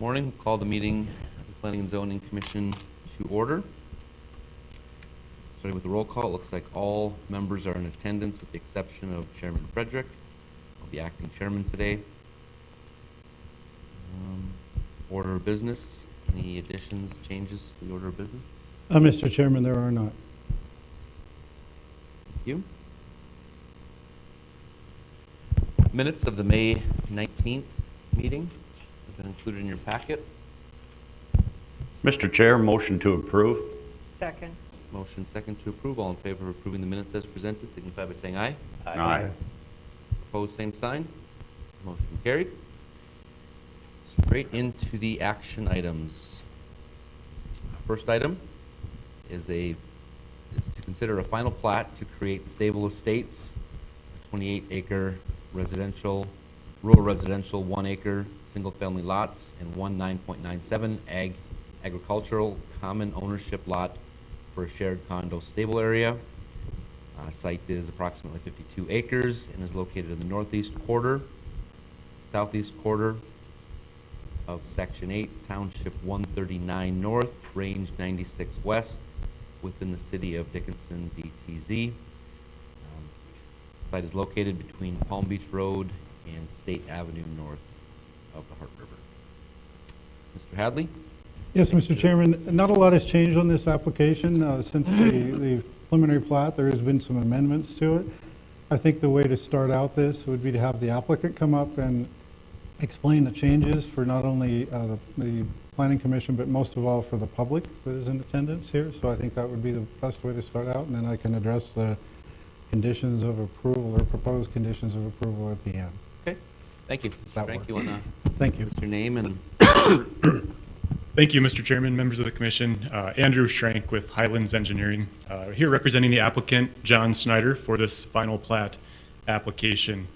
Morning. We'll call the meeting of the Planning and Zoning Commission to order. Starting with the roll call, it looks like all members are in attendance with the exception of Chairman Frederick. I'll be acting chairman today. Order of business. Any additions, changes to the order of business? Mr. Chairman, there are not. Thank you. Minutes of the May 19th meeting have been included in your packet. Mr. Chair, motion to approve. Second. Motion second to approve. All in favor of approving the minutes as presented, signify by saying aye. Aye. Opposed, same sign. Motion carried. Straight into the action items. First item is to consider a final plat to create Stable Estates, 28-acre rural residential, 1-acre single-family lots, and 9.97 agricultural common ownership lot for a shared condo stable area. Site is approximately 52 acres and is located in the northeast quarter, southeast quarter of Section 8, Township 139 North, Range 96 West, within the city of Dickinson, ZTZ. Site is located between Palm Beach Road and State Avenue north of the Heart River. Mr. Hadley? Yes, Mr. Chairman, not a lot has changed on this application since the preliminary plat. There has been some amendments to it. I think the way to start out this would be to have the applicant come up and explain the changes for not only the Planning Commission, but most of all for the public that is in attendance here. So I think that would be the best way to start out, and then I can address the conditions of approval or proposed conditions of approval at the end. Okay, thank you. That Frank, works. you want to Thank you. give us your name and Thank you, Mr. Chairman, members of the Commission. Andrew Schrank with Highlands Engineering, here representing the applicant, John Snyder, for this final plat application.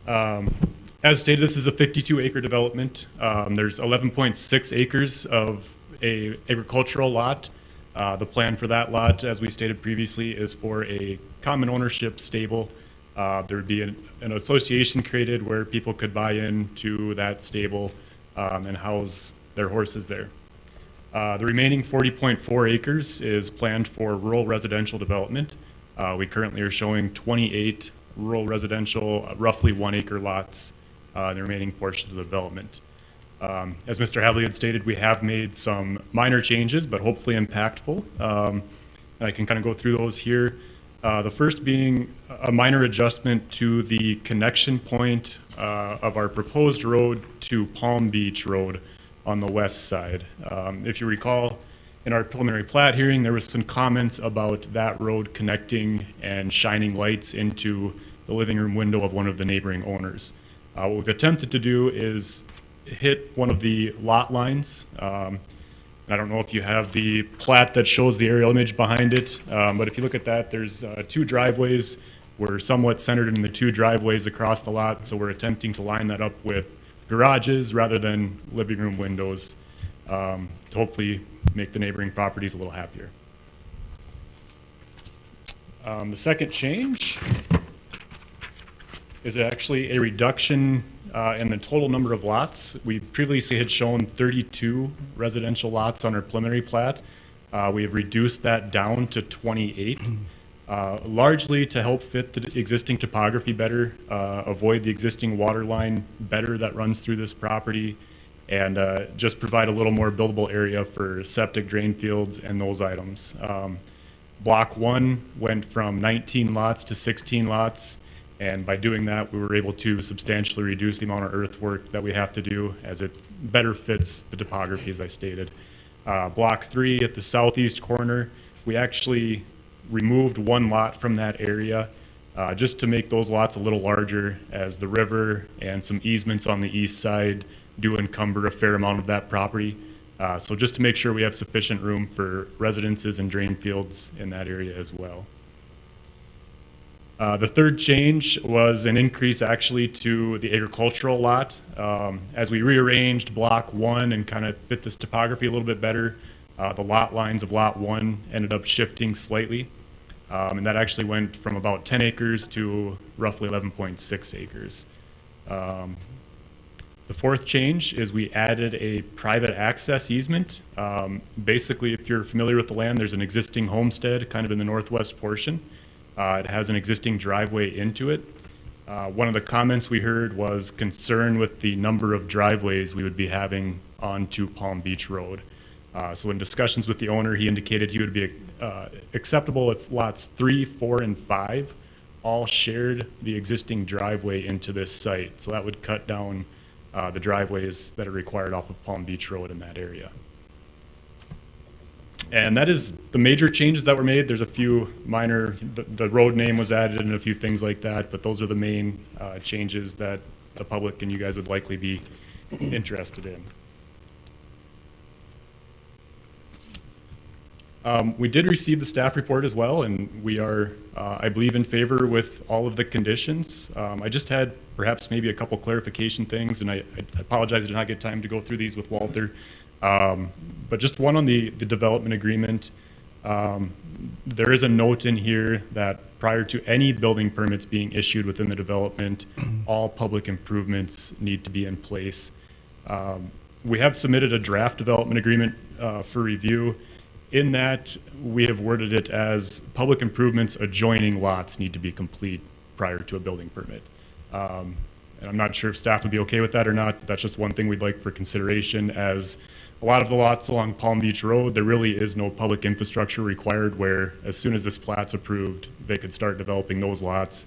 As stated, this is a 52-acre development. There's 11.6 acres of a agricultural lot. The plan for that lot, as we stated previously, is for a common ownership stable. There would be an association created where people could buy into that stable and house their horses there. The remaining 40.4 acres is planned for rural residential development. We currently are showing 28 rural residential, roughly 1-acre lots, the remaining portion of the development. As Mr. Hadley had stated, we have made some minor changes, but hopefully impactful. I can kind of go through those here. The first being a minor adjustment to the connection point of our proposed road to Palm Beach Road on the west side. If you recall, in our preliminary plat hearing, there was some comments about that road connecting and shining lights into the living room window of one of the neighboring owners. What we've attempted to do is hit one of the lot lines. I don't know if you have the plat that shows the aerial image behind it, but if you look at that, there's 2 driveways. We're somewhat centered in the 2 driveways across the lot, so we're attempting to line that up with garages rather than living room windows to hopefully make the neighboring properties a little happier. The second change is actually a reduction in the total number of lots. We previously had shown 32 residential lots on our preliminary plat. We have reduced that down to 28, largely to help fit the existing topography better, avoid the existing water line better that runs through this property, and just provide a little more buildable area for septic drain fields and those items. Block 1 went from 19 lots to 16 lots. And by doing that, we were able to substantially reduce the amount of earthwork that we have to do as it better fits the topography, as I stated. Block 3 at the southeast corner, we actually removed 1 lot from that area just to make those lots a little larger, as the river and some easements on the east side do encumber a fair amount of that property. So just to make sure we have sufficient room for residences and drain fields in that area as well. The third change was an increase actually to the agricultural lot. As we rearranged block 1 and kind of fit this topography a little bit better, the lot lines of lot 1 ended up shifting slightly. And that actually went from about 10 acres to roughly 11.6 acres. The fourth change is we added a private access easement. Basically, if you're familiar with the land, there's an existing homestead kind of in the northwest portion. It has an existing driveway into it. One of the comments we heard was concern with the number of driveways we would be having onto Palm Beach Road. So in discussions with the owner, he indicated he would be acceptable if lots 3, 4, and 5 all shared the existing driveway into this site. So that would cut down the driveways that are required off of Palm Beach Road in that area. And that is the major changes that were made. There's a few minor, the road name was added and a few things like that, but those are the main changes that the public and you guys would likely be interested in. We did receive the staff report as well, and we are, I believe, in favor with all of the conditions. I just had perhaps maybe a couple clarification things, and I apologize I did not get time to go through these with Walter. But just one on the development agreement. There is a note in here that prior to any building permits being issued within the development, all public improvements need to be in place. We have submitted a draft development agreement for review. In that, we have worded it as public improvements adjoining lots need to be complete prior to a building permit. And I'm not sure if staff would be okay with that or not. That's just one thing we'd like for consideration, as a lot of the lots along Palm Beach Road, there really is no public infrastructure required, where as soon as this plat's approved, they could start developing those lots.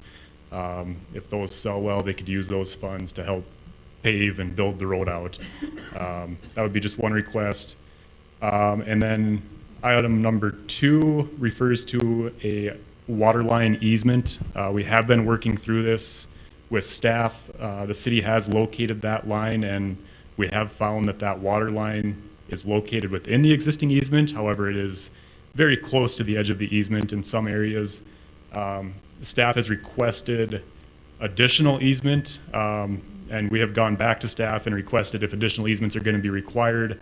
If those sell well, they could use those funds to help pave and build the road out. That would be just one request. And then item number 2 refers to a water line easement. We have been working through this with staff. The city has located that line, and we have found that that water line is located within the existing easement. However, it is very close to the edge of the easement in some areas. Staff has requested additional easement, and we have gone back to staff and requested if additional easements are going to be required,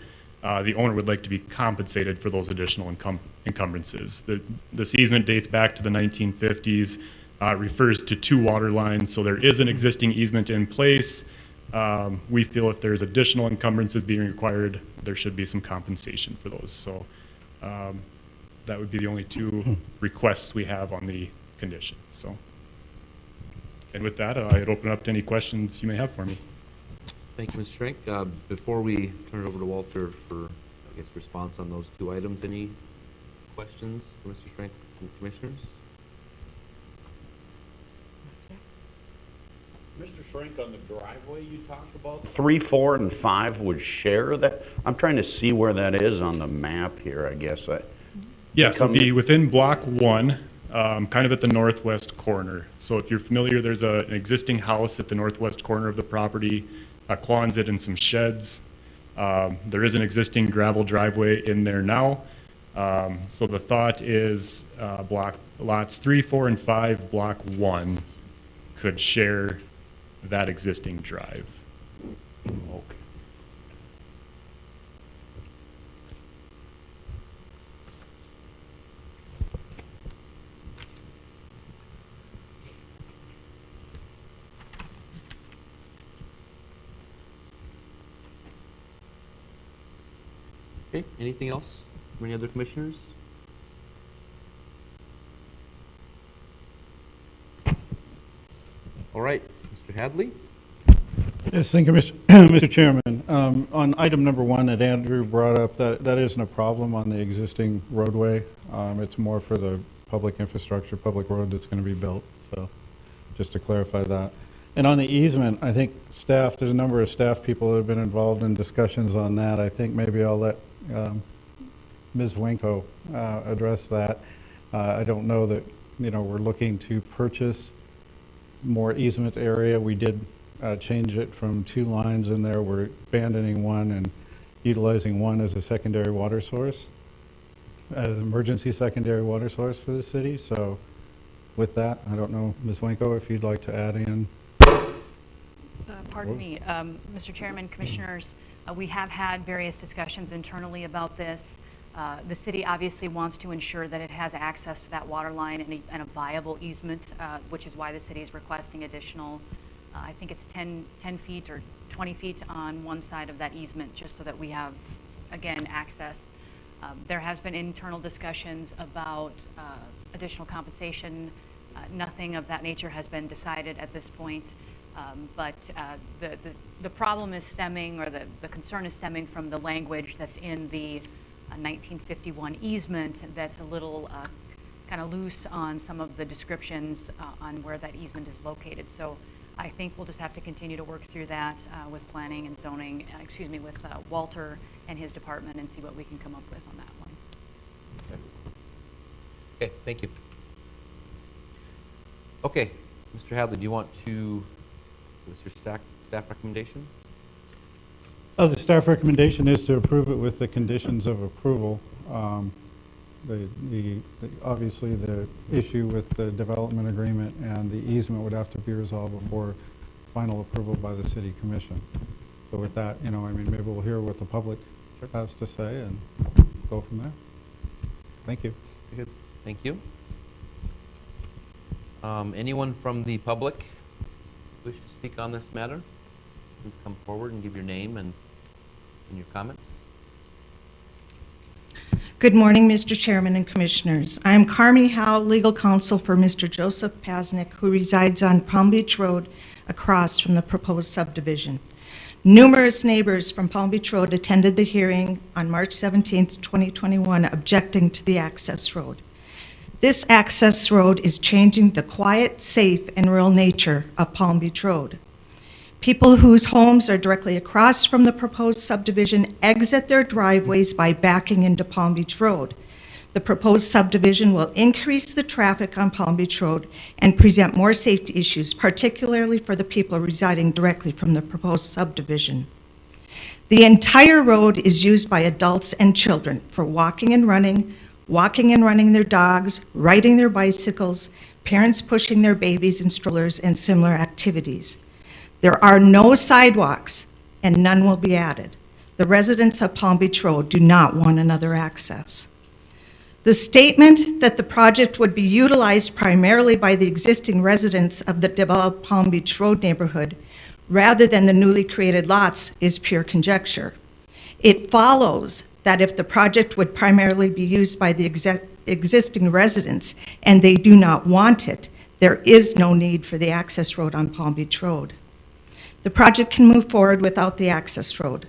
the owner would like to be compensated for those additional encumbrances. This easement dates back to the 1950s, refers to 2 water lines, so there is an existing easement in place. We feel if there's additional encumbrances being required, there should be some compensation for those. So that would be the only 2 requests we have on the conditions. So, and with that, I'd open up to any questions you may have for me. Thank you, Mr. Schrank. Before we turn it over to Walter for, I guess, response on those 2 items, any questions for Mr. Schrank from commissioners? Mr. Schrank, on the driveway you talked about, 3, 4, and 5 would share that? I'm trying to see where that is on the map here, I guess. Yes, it'll be within block 1, kind of at the northwest corner. So if you're familiar, there's an existing house at the northwest corner of the property, a Quonset and some sheds. There is an existing gravel driveway in there now. So the thought is lots 3, 4, and 5, block 1 could share that existing drive. Okay. Okay, anything else from any other commissioners? All right, Mr. Hadley? Yes, thank you, Mr. Chairman. On item number 1 that Andrew brought up, that isn't a problem on the existing roadway. It's more for the public infrastructure, public road that's going to be built. So just to clarify that. And on the easement, I think staff, there's a number of staff people that have been involved in discussions on that. I think maybe I'll let Ms. Winko address that. I don't know that, we're looking to purchase more easement area. We did change it from 2 lines in there. We're abandoning 1 and utilizing 1 as a secondary water source, as an emergency secondary water source for the city. So with that, I don't know, Ms. Winko, if you'd like to add in. Pardon me, Mr. Chairman, Commissioners, we have had various discussions internally about this. The city obviously wants to ensure that it has access to that water line and a viable easement, which is why the city is requesting additional I think it's 10 feet or 20 feet on one side of that easement, just so that we have, again, access. There has been internal discussions about additional compensation. Nothing of that nature has been decided at this point. But the problem is stemming, or the concern is stemming from the language that's in the 1951 easement that's a little kind of loose on some of the descriptions on where that easement is located. So I think we'll just have to continue to work through that with planning and zoning, with Walter and his department, and see what we can come up with on that one. Okay, thank you. Okay, Mr. Hadley, do you want to give us your staff recommendation? The staff recommendation is to approve it with the conditions of approval. Obviously, the issue with the development agreement and the easement would have to be resolved before final approval by the city commission. So with that, maybe we'll hear what the public has to say and go from there. Thank you. Good, thank you. Anyone from the public wish to speak on this matter? Please come forward and give your name and your comments. Good morning, Mr. Chairman and Commissioners. I am Carmi Howe, legal counsel for Mr. Joseph Pasnick, who resides on Palm Beach Road across from the proposed subdivision. Numerous neighbors from Palm Beach Road attended the hearing on March 17, 2021, objecting to the access road. This access road is changing the quiet, safe, and rural nature of Palm Beach Road. People whose homes are directly across from the proposed subdivision exit their driveways by backing into Palm Beach Road. The proposed subdivision will increase the traffic on Palm Beach Road and present more safety issues, particularly for the people residing directly from the proposed subdivision. The entire road is used by adults and children for walking and running their dogs, riding their bicycles, parents pushing their babies in strollers, and similar activities. There are no sidewalks, and none will be added. The residents of Palm Beach Road do not want another access. The statement that the project would be utilized primarily by the existing residents of the developed Palm Beach Road neighborhood rather than the newly created lots is pure conjecture. It follows that if the project would primarily be used by the existing residents and they do not want it, there is no need for the access road on Palm Beach Road. The project can move forward without the access road.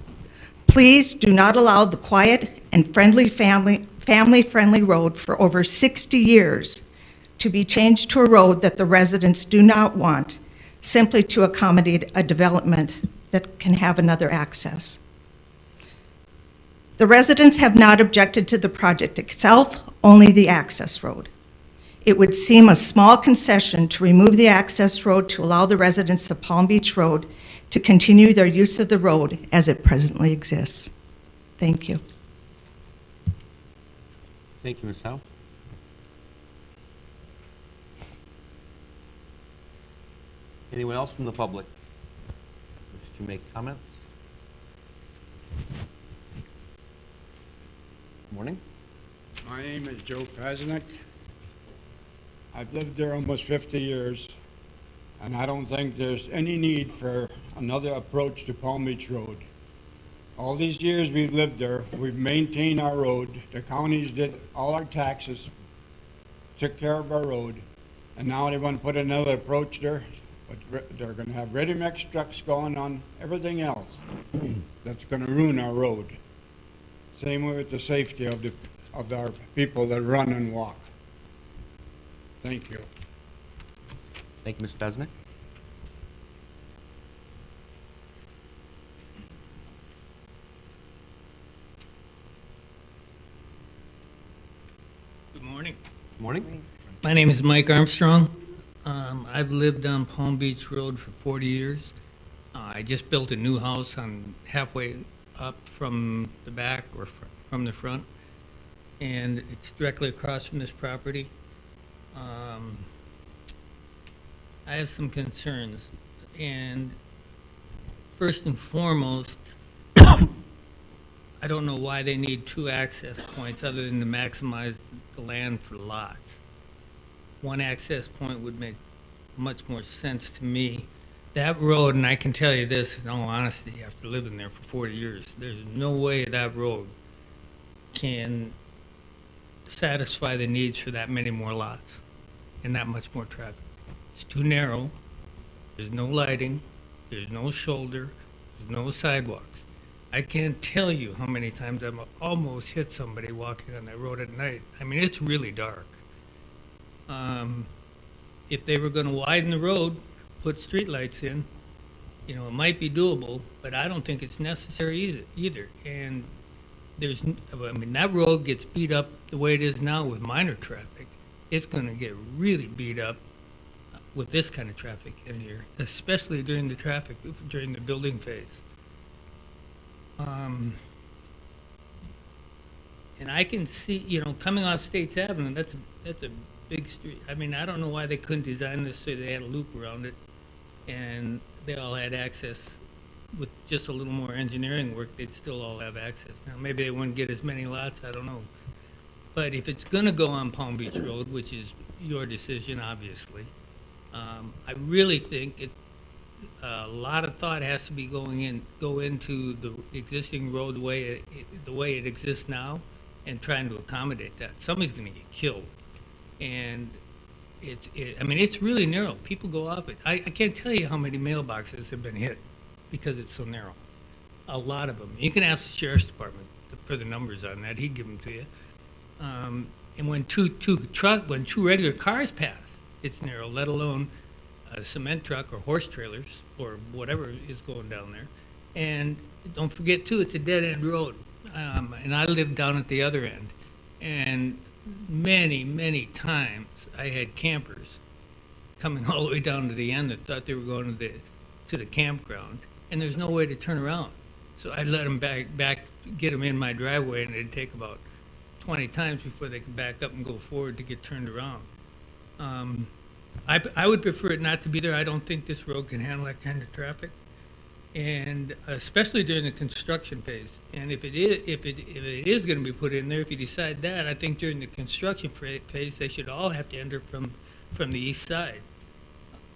Please do not allow the quiet and family-friendly road for over 60 years to be changed to a road that the residents do not want, simply to accommodate a development that can have another access. The residents have not objected to the project itself, only the access road. It would seem a small concession to remove the access road to allow the residents of Palm Beach Road to continue their use of the road as it presently exists. Thank you. Thank you, Ms. Howe. Anyone else from the public wish to make comments? Morning. My name is Joe Pasnick. I've lived there almost 50 years, and I don't think there's any need for another approach to Palm Beach Road. All these years we've lived there, we've maintained our road. The counties did all our taxes, took care of our road, and now they want to put another approach there. But they're going to have ready-mix trucks going on everything else. That's going to ruin our road. Same way with the safety of our people that run and walk. Thank you. Thank you, Mr. Pasnick. Good morning. Morning. My name is Mike Armstrong. I've lived on Palm Beach Road for 40 years. I just built a new house on halfway up from the back or from the front, and it's directly across from this property. I have some concerns, and first and foremost, I don't know why they need two access points other than to maximize the land for lots. One access point would make much more sense to me. That road, and I can tell you this in all honesty, after living there for 40 years, there's no way that road can satisfy the needs for that many more lots and that much more traffic. It's too narrow, there's no lighting, there's no shoulder, there's no sidewalks. I can't tell you how many times I've almost hit somebody walking on that road at night. I mean, it's really dark. If they were gonna widen the road, put streetlights in, you know, it might be doable, but I don't think it's necessary either. And I mean, that road gets beat up the way it is now with minor traffic. It's gonna get really beat up with this kind of traffic in here, especially during the building phase. And I can see, you know, coming off States Avenue, that's a big street. I mean, I don't know why they couldn't design this so they had a loop around it, and they all had access. With just a little more engineering work, they'd still all have access. Now, maybe they wouldn't get as many lots, I don't know. But if it's gonna go on Palm Beach Road, which is your decision, obviously, I really think a lot of thought has to be go into the existing roadway, the way it exists now, and trying to accommodate that. Somebody's gonna get killed. And I mean, it's really narrow. People go off it. I can't tell you how many mailboxes have been hit because it's so narrow. A lot of them. You can ask the sheriff's department for the numbers on that. He'd give them to you. And when two regular cars pass, it's narrow, let alone a cement truck or horse trailers or whatever is going down there. And don't forget too, it's a dead end road. And I lived down at the other end. And many times I had campers coming all the way down to the end that thought they were going to the campground, and there's no way to turn around. So I'd let them get them in my driveway, and it'd take about 20 times before they could back up and go forward to get turned around. I would prefer it not to be there. I don't think this road can handle that kind of traffic, and especially during the construction phase. And if it is going to be put in there, if you decide that, I think during the construction phase they should all have to enter from the east side.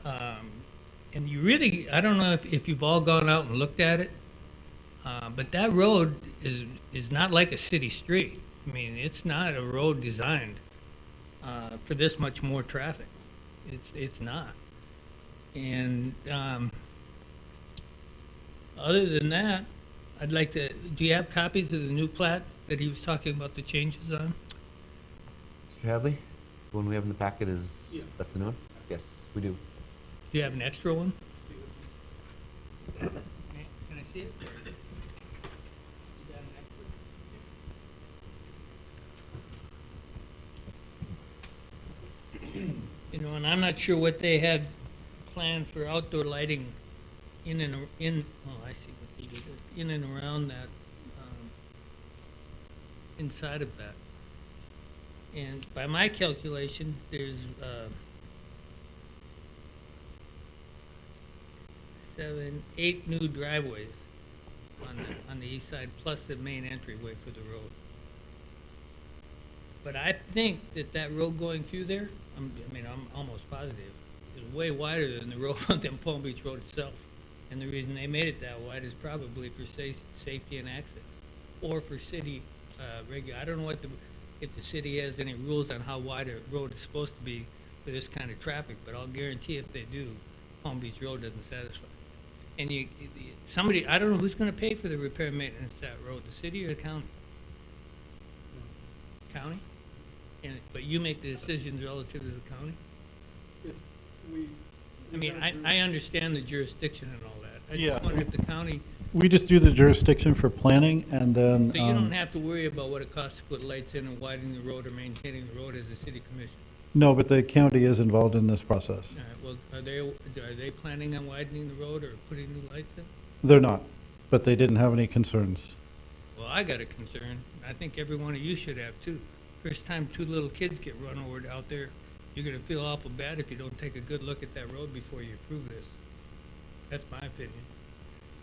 And you really, I don't know if you've all gone out and looked at it, but that road is not like a city street. I mean, it's not a road designed for this much more traffic. It's not. And other than that, I'd like to, do you have copies of the new plat that he was talking about the changes on? Mr. Hadley, the one we have in the packet is, that's the new one? Yes, we do. Do you have an extra one? Can I see it? You got an extra? You know, and I'm not sure what they had planned for outdoor lighting oh, I see what they did, in and around that, inside of that. And by my calculation, there's, 7, 8 new driveways on the east side, plus the main entryway for the road. But I think that road going through there, I'm almost positive, is way wider than the road on Palm Beach Road itself. And the reason they made it that wide is probably for safety and access, or for city I don't know if the city has any rules on how wide a road is supposed to be for this kind of traffic, but I'll guarantee if they do, Palm Beach Road doesn't satisfy. And somebody, I don't know who's going to pay for the repair and maintenance of that road, the city or the county? County? But you make the decisions relative to the county? I mean, I understand the jurisdiction and all that. I just wonder if the county, We just do the jurisdiction for planning, and then, so you don't have to worry about what it costs to put lights in and widening the road or maintaining the road as a city commission. no, but the county is involved in this process. All right, well, are they planning on widening the road or putting new lights in? They're not, but they didn't have any concerns. Well, I got a concern. I think every one of you should have too. First time 2 little kids get run over out there, you're gonna feel awful bad if you don't take a good look at that road before you approve this. That's my opinion.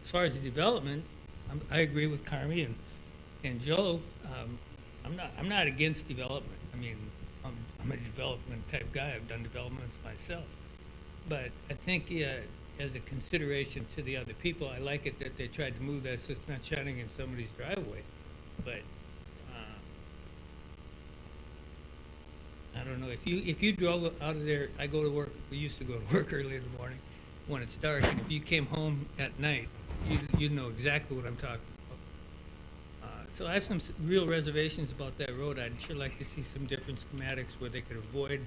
As far as the development, I agree with Carmi and Joe. I'm not against development. I mean, I'm a development type guy. I've done developments myself. But I think as a consideration to the other people. I like it that they tried to move that so it's not shining in somebody's driveway, but I don't know, if you drove out of there, I go to work, we used to go to work early in the morning when it's dark, and if you came home at night, you'd know exactly what I'm talking about. So I have some real reservations about that road. I'd sure like to see some different schematics where they could avoid,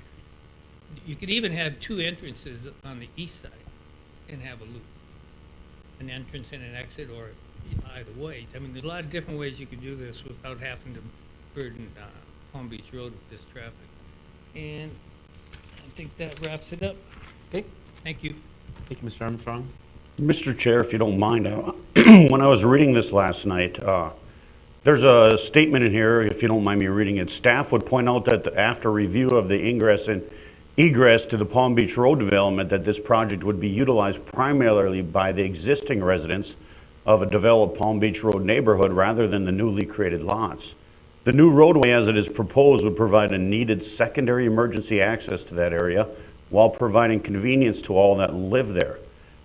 you could even have two entrances on the east side and have a loop, an entrance and an exit, or either way. I mean, there's a lot of different ways you could do this without having to burden Palm Beach Road with this traffic. And I think that wraps it up. Okay, Thank you. thank you, Mr. Armstrong. Mr. Chair, if you don't mind, when I was reading this last night, there's a statement in here, if you don't mind me reading it. Staff would point out that after review of the ingress and egress to the Palm Beach Road development, that this project would be utilized primarily by the existing residents of a developed Palm Beach Road neighborhood rather than the newly created lots. The new roadway as it is proposed would provide a needed secondary emergency access to that area while providing convenience to all that live there.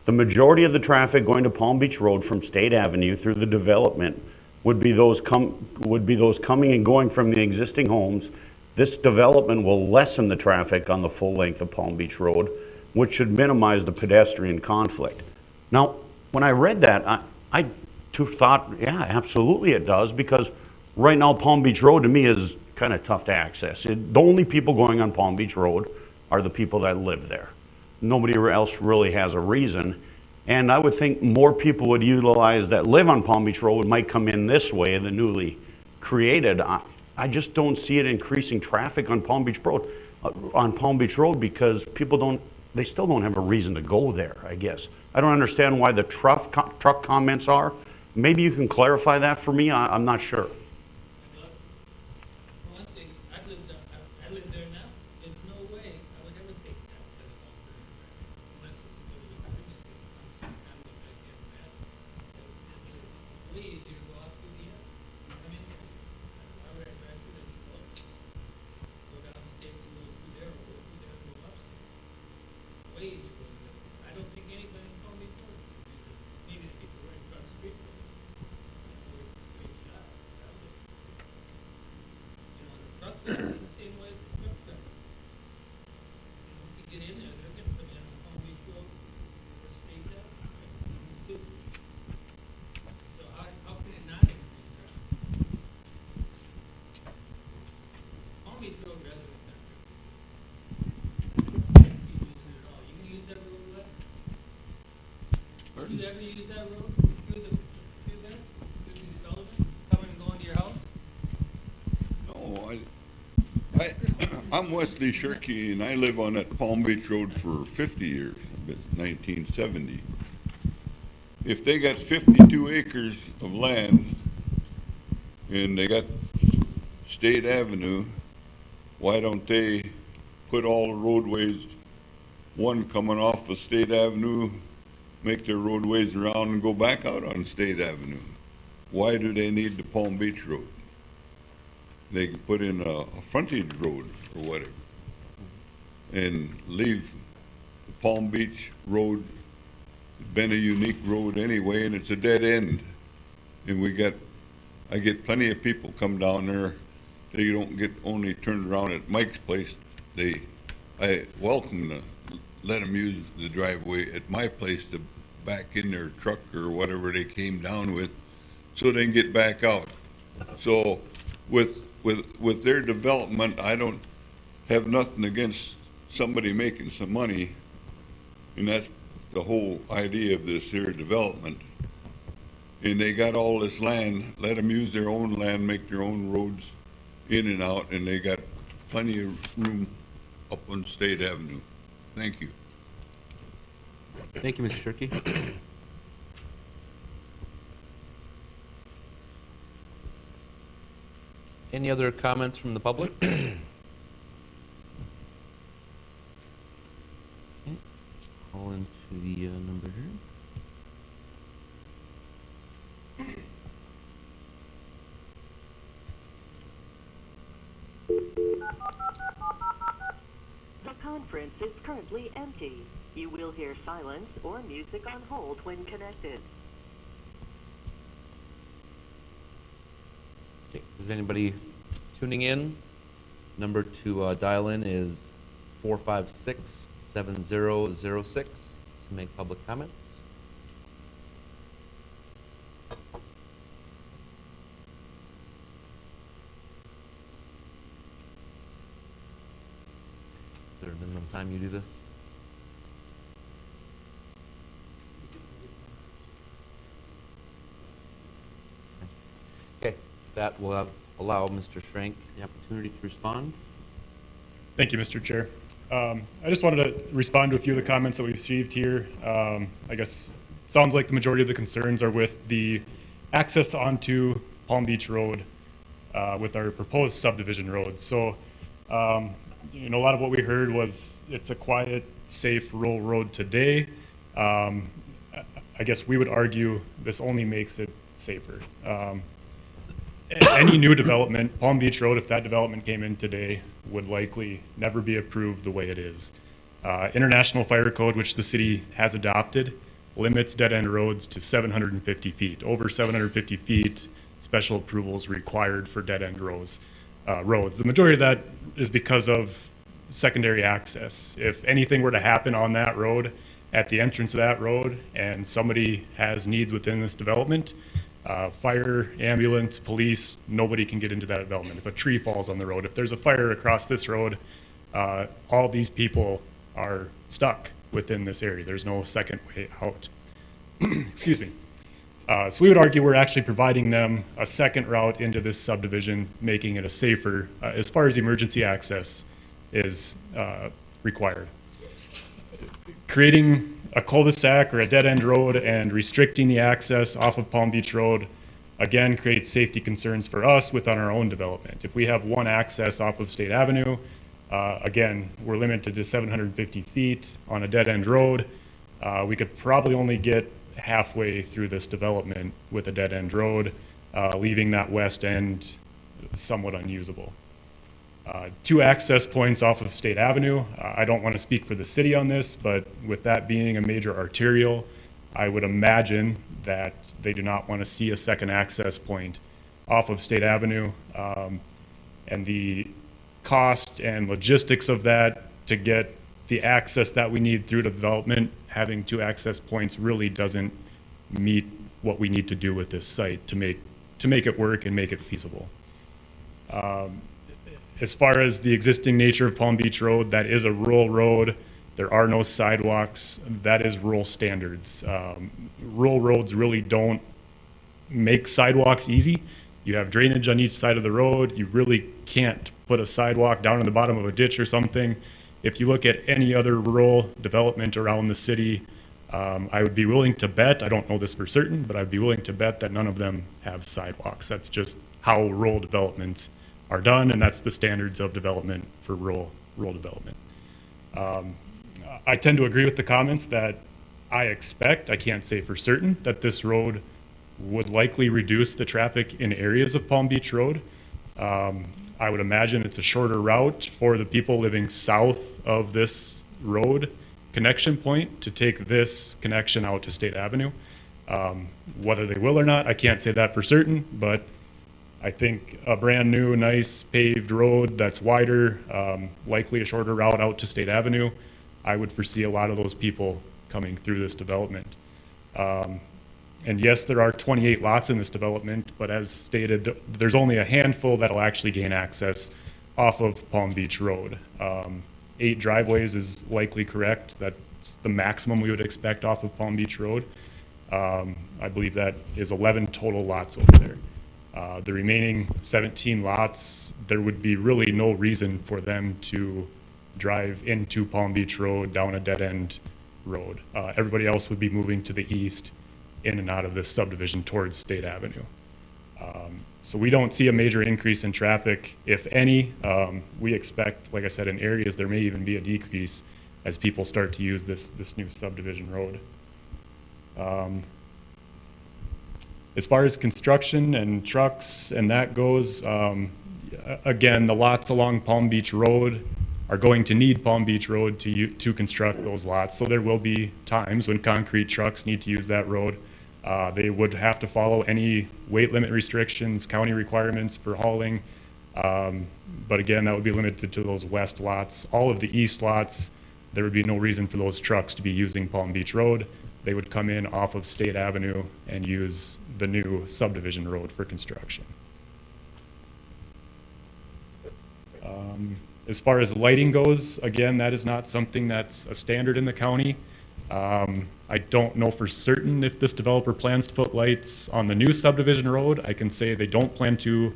The majority of the traffic going to Palm Beach Road from State Avenue through the development would be those coming and going from the existing homes. This development will lessen the traffic on the full length of Palm Beach Road, which should minimize the pedestrian conflict. Now, when I read that, I too thought, yeah, absolutely it does, because right now Palm Beach Road to me is kind of tough to access. The only people going on Palm Beach Road are the people that live there. Nobody else really has a reason. And I would think more people would utilize that live on Palm Beach Road might come in this way, the newly created. I just don't see it increasing traffic on Palm Beach Road, because people they still don't have a reason to go there, I guess. I don't understand why the truck comments are. Maybe you can clarify that for me. I'm not sure. One thing, I live there now. There's no way I would ever take that as an alternative, unless it was a emergency. I'm not like that. It's way easier to go out through the end. I mean, why would I drive through this road? Go downstate and go through there, or go through there and go upstate. Way easier to go through there. I don't think anybody in Palm Beach Road needed people right across the street from it. Truck traffic the same way as the truck traffic. To get in there, they're gonna come in on Palm Beach Road or State Avenue, too. So how can it not increase traffic? Palm Beach Road residents can't be using it at all. You can use that road left? Do you ever use that road through there? Through the development, coming and going to your house? No, I'm Wesley Shirkey, and I live on that Palm Beach Road for 50 years, 1970. If they got 52 acres of land and they got State Avenue, why don't they put all the roadways, one coming off of State Avenue, make their roadways around and go back out on State Avenue? Why do they need the Palm Beach Road? They could put in a frontage road or whatever and leave the Palm Beach Road. It's been a unique road anyway, and it's a dead end. And I get plenty of people come down there. They don't get only turned around at Mike's place. I welcome them to let them use the driveway at my place to back in their truck or whatever they came down with, so they can get back out. So with their development, I don't have nothing against somebody making some money, and that's the whole idea of this here development. And they got all this land, let them use their own land, make their own roads in and out, and they got plenty of room up on State Avenue. Thank you. Thank you, Mr. Shirkey. Any other comments from the public? Okay. Call into the number here. The conference is currently empty. You will hear silence or music on hold when connected. Okay, is anybody tuning in? Number to dial in is 456-7006 to make public comments. Is there a minimum time you do this? Okay, that will allow Mr. Schrank the opportunity to respond. Thank you, Mr. Chair. I just wanted to respond to a few of the comments that we received here. I guess it sounds like the majority of the concerns are with the access onto Palm Beach Road with our proposed subdivision road. So, you know, a lot of what we heard was it's a quiet, safe, rural road today. I guess we would argue this only makes it safer. Any new development, Palm Beach Road, if that development came in today, would likely never be approved the way it is. International Fire Code, which the city has adopted, limits dead-end roads to 750 feet. Over 750 feet, special approvals required for dead-end roads. The majority of that is because of secondary access. If anything were to happen on that road, at the entrance of that road, and somebody has needs within this development, fire, ambulance, police, nobody can get into that development. If a tree falls on the road, if there's a fire across this road, all these people are stuck within this area. There's no second way out. Excuse me. So we would argue we're actually providing them a second route into this subdivision, making it a safer, as far as emergency access is required. Creating a cul-de-sac or a dead-end road and restricting the access off of Palm Beach Road, again, creates safety concerns for us within our own development. If we have one access off of State Avenue, again, we're limited to 750 feet on a dead-end road. We could probably only get halfway through this development with a dead-end road, leaving that west end somewhat unusable. Two access points off of State Avenue. I don't want to speak for the city on this, but with that being a major arterial, I would imagine that they do not want to see a second access point off of State Avenue. And the cost and logistics of that to get the access that we need through development, having two access points really doesn't meet what we need to do with this site to make it work and make it feasible. As far as the existing nature of Palm Beach Road, that is a rural road. There are no sidewalks. That is rural standards. Rural roads really don't make sidewalks easy. You have drainage on each side of the road. You really can't put a sidewalk down in the bottom of a ditch or something. If you look at any other rural development around the city, I would be willing to bet, I don't know this for certain, but I'd be willing to bet that none of them have sidewalks. That's just how rural developments are done, and that's the standards of development for rural development. I tend to agree with the comments that I expect, I can't say for certain, that this road would likely reduce the traffic in areas of Palm Beach Road. I would imagine it's a shorter route for the people living south of this road connection point to take this connection out to State Avenue. Whether they will or not, I can't say that for certain, but I think a brand new, nice paved road that's wider, likely a shorter route out to State Avenue, I would foresee a lot of those people coming through this development. And yes, there are 28 lots in this development, but as stated, there's only a handful that'll actually gain access off of Palm Beach Road. 8 driveways is likely correct. That's the maximum we would expect off of Palm Beach Road. I believe that is 11 total lots over there. The remaining 17 lots, there would be really no reason for them to drive into Palm Beach Road down a dead-end road. Everybody else would be moving to the east in and out of this subdivision towards State Avenue. So we don't see a major increase in traffic. If any, we expect, like I said, in areas there may even be a decrease as people start to use this new subdivision road. As far as construction and trucks and that goes, again, the lots along Palm Beach Road are going to need Palm Beach Road to construct those lots. So there will be times when concrete trucks need to use that road. They would have to follow any weight limit restrictions, county requirements for hauling. But again, that would be limited to those west lots. All of the east lots, there would be no reason for those trucks to be using Palm Beach Road. They would come in off of State Avenue and use the new subdivision road for construction. As far as lighting goes, again, that is not something that's a standard in the county. I don't know for certain if this developer plans to put lights on the new subdivision road. I can say they don't plan to,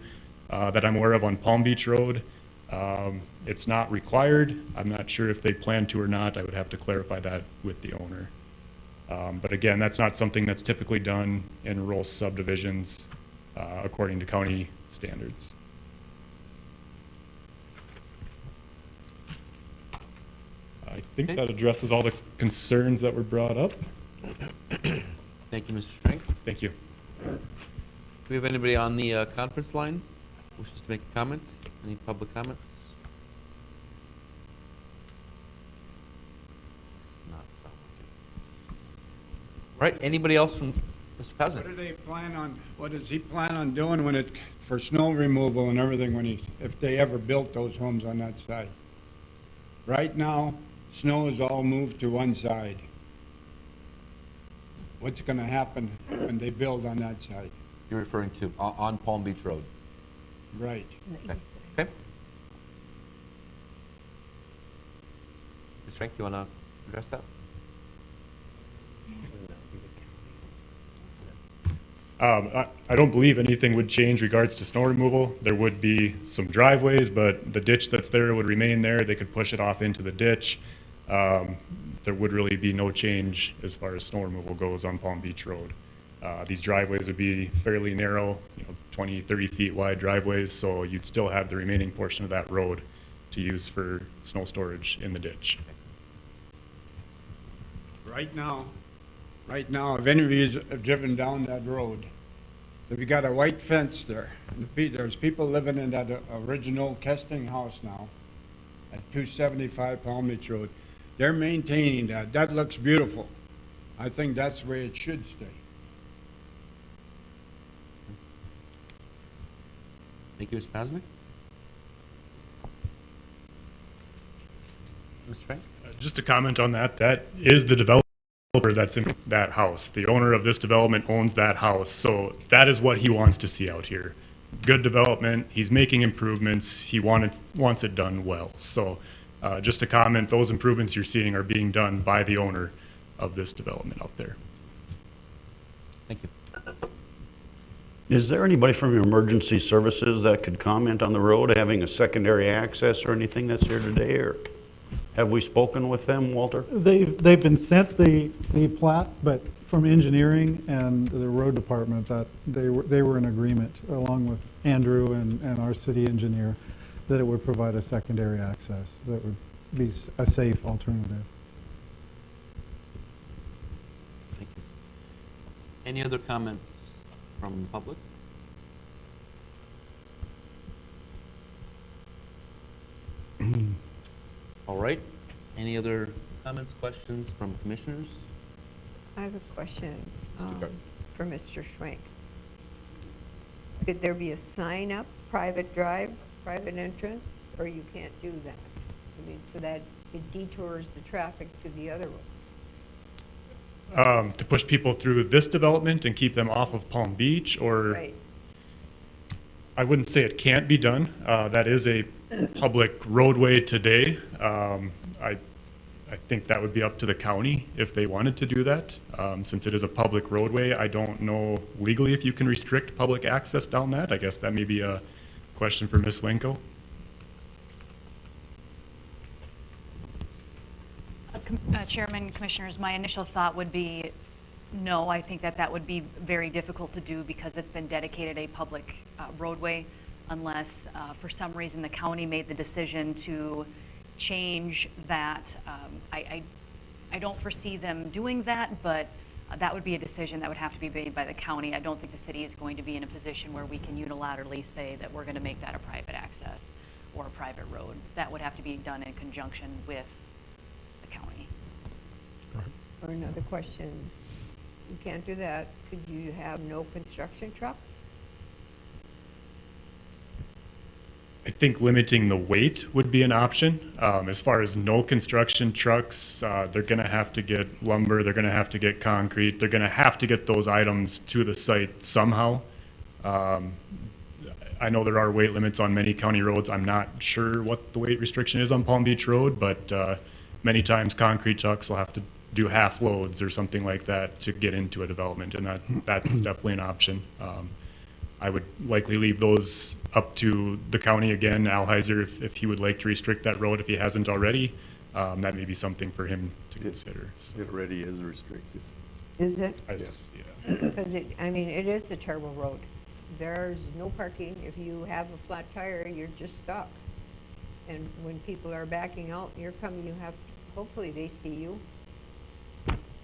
that I'm aware of, on Palm Beach Road. It's not required. I'm not sure if they plan to or not. I would have to clarify that with the owner. But again, that's not something that's typically done in rural subdivisions according to county standards. I think Okay. that addresses all the concerns that were brought up. Thank you, Mr. Strang. Do Thank you. we have anybody on the conference line who wishes to make a comment? Any public comments? Does not sound like it. Right, anybody else from Mr. What Kosnick? do they plan on, what does he plan on doing when it, for snow removal and everything, when he, if they ever built those homes on that side? Right now, snow is all moved to one side. What's gonna happen when they build on that side? You're referring to on Palm Beach Road. Right. Okay. Okay. Ms. Strang, you want to address that? I don't believe anything would change regards to snow removal. There would be some driveways, but the ditch that's there would remain there. They could push it off into the ditch. There would really be no change as far as snow removal goes on Palm Beach Road. These driveways would be fairly narrow, 20, 30 feet wide driveways, so you'd still have the remaining portion of that road to use for snow storage in the ditch. Right now, if any of you have driven down that road, if you got a white fence there, and there's people living in that original Kesting house now, at 275 Palm Beach Road. They're maintaining that. That looks beautiful. I think that's the way it should stay. Thank you, Mr. Kosnick. Mr. Strang? Just to comment on that, that is the developer that's in that house. The owner of this development owns that house, so that is what he wants to see out here. Good development, he's making improvements, he wants it done well. So just to comment, those improvements you're seeing are being done by the owner of this development out there. Thank you. Is there anybody from emergency services that could comment on the road having a secondary access or anything that's here today, or have we spoken with them, Walter? They've been sent the plat, but from engineering and the road department, that they were in agreement, along with Andrew and our city engineer, that it would provide a secondary access that would be a safe alternative. Thank you. Any other comments from the public? All right. Any other comments, questions from commissioners? I have a question Gardner. for Mr. Schwenk. Could there be a sign up, private drive, private entrance, or you can't do that? I mean, so that it detours the traffic to the other one. To push people through this development and keep them off of Palm Beach, or Right. I wouldn't say it can't be done. That is a public roadway today. I think that would be up to the county if they wanted to do that. Since it is a public roadway, I don't know legally if you can restrict public access down that. I guess that may be a question for Ms. Wenko. Chairman, Commissioners, my initial thought would be, no, I think that would be very difficult to do because it's been dedicated a public roadway, unless for some reason the county made the decision to change that. I don't foresee them doing that, but that would be a decision that would have to be made by the county. I don't think the city is going to be in a position where we can unilaterally say that we're going to make that a private access. or a private road. That would have to be done in conjunction with the county. Or another question, you can't do that, could you have no construction trucks? I think limiting the weight would be an option. As far as no construction trucks, they're gonna have to get lumber, they're gonna have to get concrete, they're gonna have to get those items to the site somehow. I know there are weight limits on many county roads. I'm not sure what the weight restriction is on Palm Beach Road, but many times concrete trucks will have to do half loads or something like that to get into a development, and that's definitely an option. I would likely leave those up to the county again, Al Heiser, if he would like to restrict that road if he hasn't already. That may be something for him to consider. So, It already is restricted. Is it? yeah. Because it, I mean, it is a terrible road. There's no parking. If you have a flat tire, you're just stuck. And when people are backing out, you're coming, you have, hopefully they see you.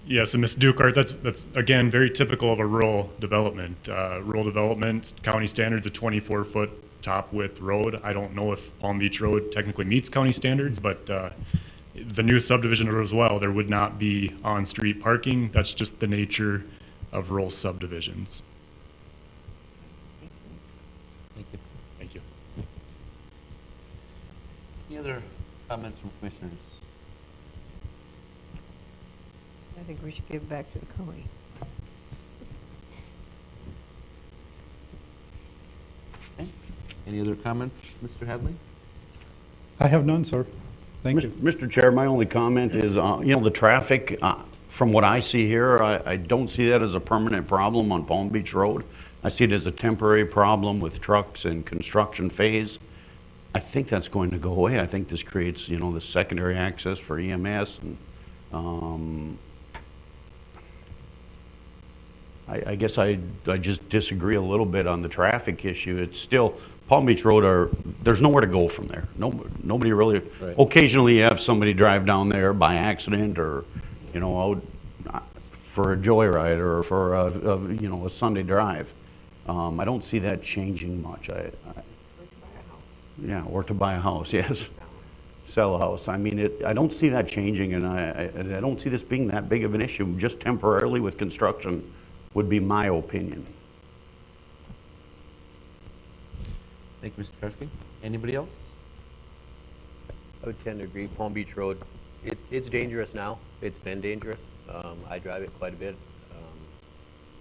Yes, and Ms. Dukart, that's again very typical of a rural development. Rural development, county standards, a 24-foot top width road. I don't know if Palm Beach Road technically meets county standards, but the new subdivision road as well, there would not be on-street parking. That's just the nature of rural subdivisions. Thank you. Thank you. Any other comments from commissioners? I think we should give it back to the county. Okay. Any other comments, Mr. Hadley? I have none, sir. Thank you. Mr. Chair, my only comment is, the traffic, from what I see here, I don't see that as a permanent problem on Palm Beach Road. I see it as a temporary problem with trucks and construction phase. I think that's going to go away. I think this creates, the secondary access for EMS. And I guess I just disagree a little bit on the traffic issue. It's still, Palm Beach Road there's nowhere to go from there. Nobody really, Right. Occasionally you have somebody drive down there by accident or, out for a joyride or for a Sunday drive. I don't see that changing much. Yeah, or to buy a house, yes. Sell a house. I mean, I don't see that changing, and I don't see this being that big of an issue, just temporarily with construction would be my opinion. Thank you, Mr. Karski. Anybody else? I would tend to agree. Palm Beach Road, it's dangerous now. It's been dangerous. I drive it quite a bit.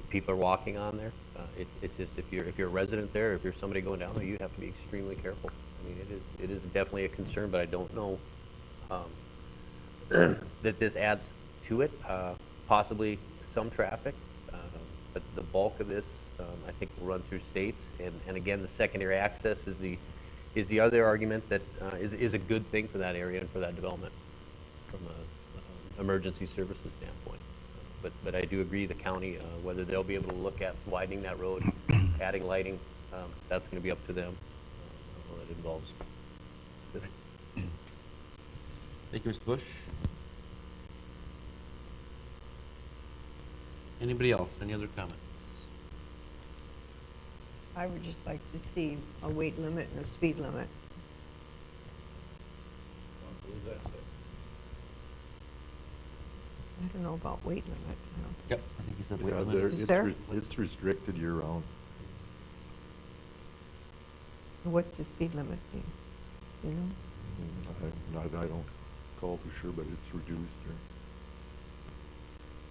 People are walking on there. It's just if you're a resident there, if you're somebody going down there, you have to be extremely careful. I mean, it is definitely a concern, but I don't know that this adds to it. Possibly some traffic, but the bulk of this, I think, will run through states. And again, the secondary access is the other argument that is a good thing for that area and for that development from a emergency services standpoint. But I do agree, the county, whether they'll be able to look at widening that road, adding lighting, that's going to be up to them. All that involves. Thank you, Mr. Bush. Anybody else? Any other comments? I would just like to see a weight limit and a speed limit. I don't know about weight limit. No. Yep. I think you said weight Yeah, limit. Is there? It's restricted year-round. What's the speed limit? Do you know? I don't call for sure, but it's reduced there.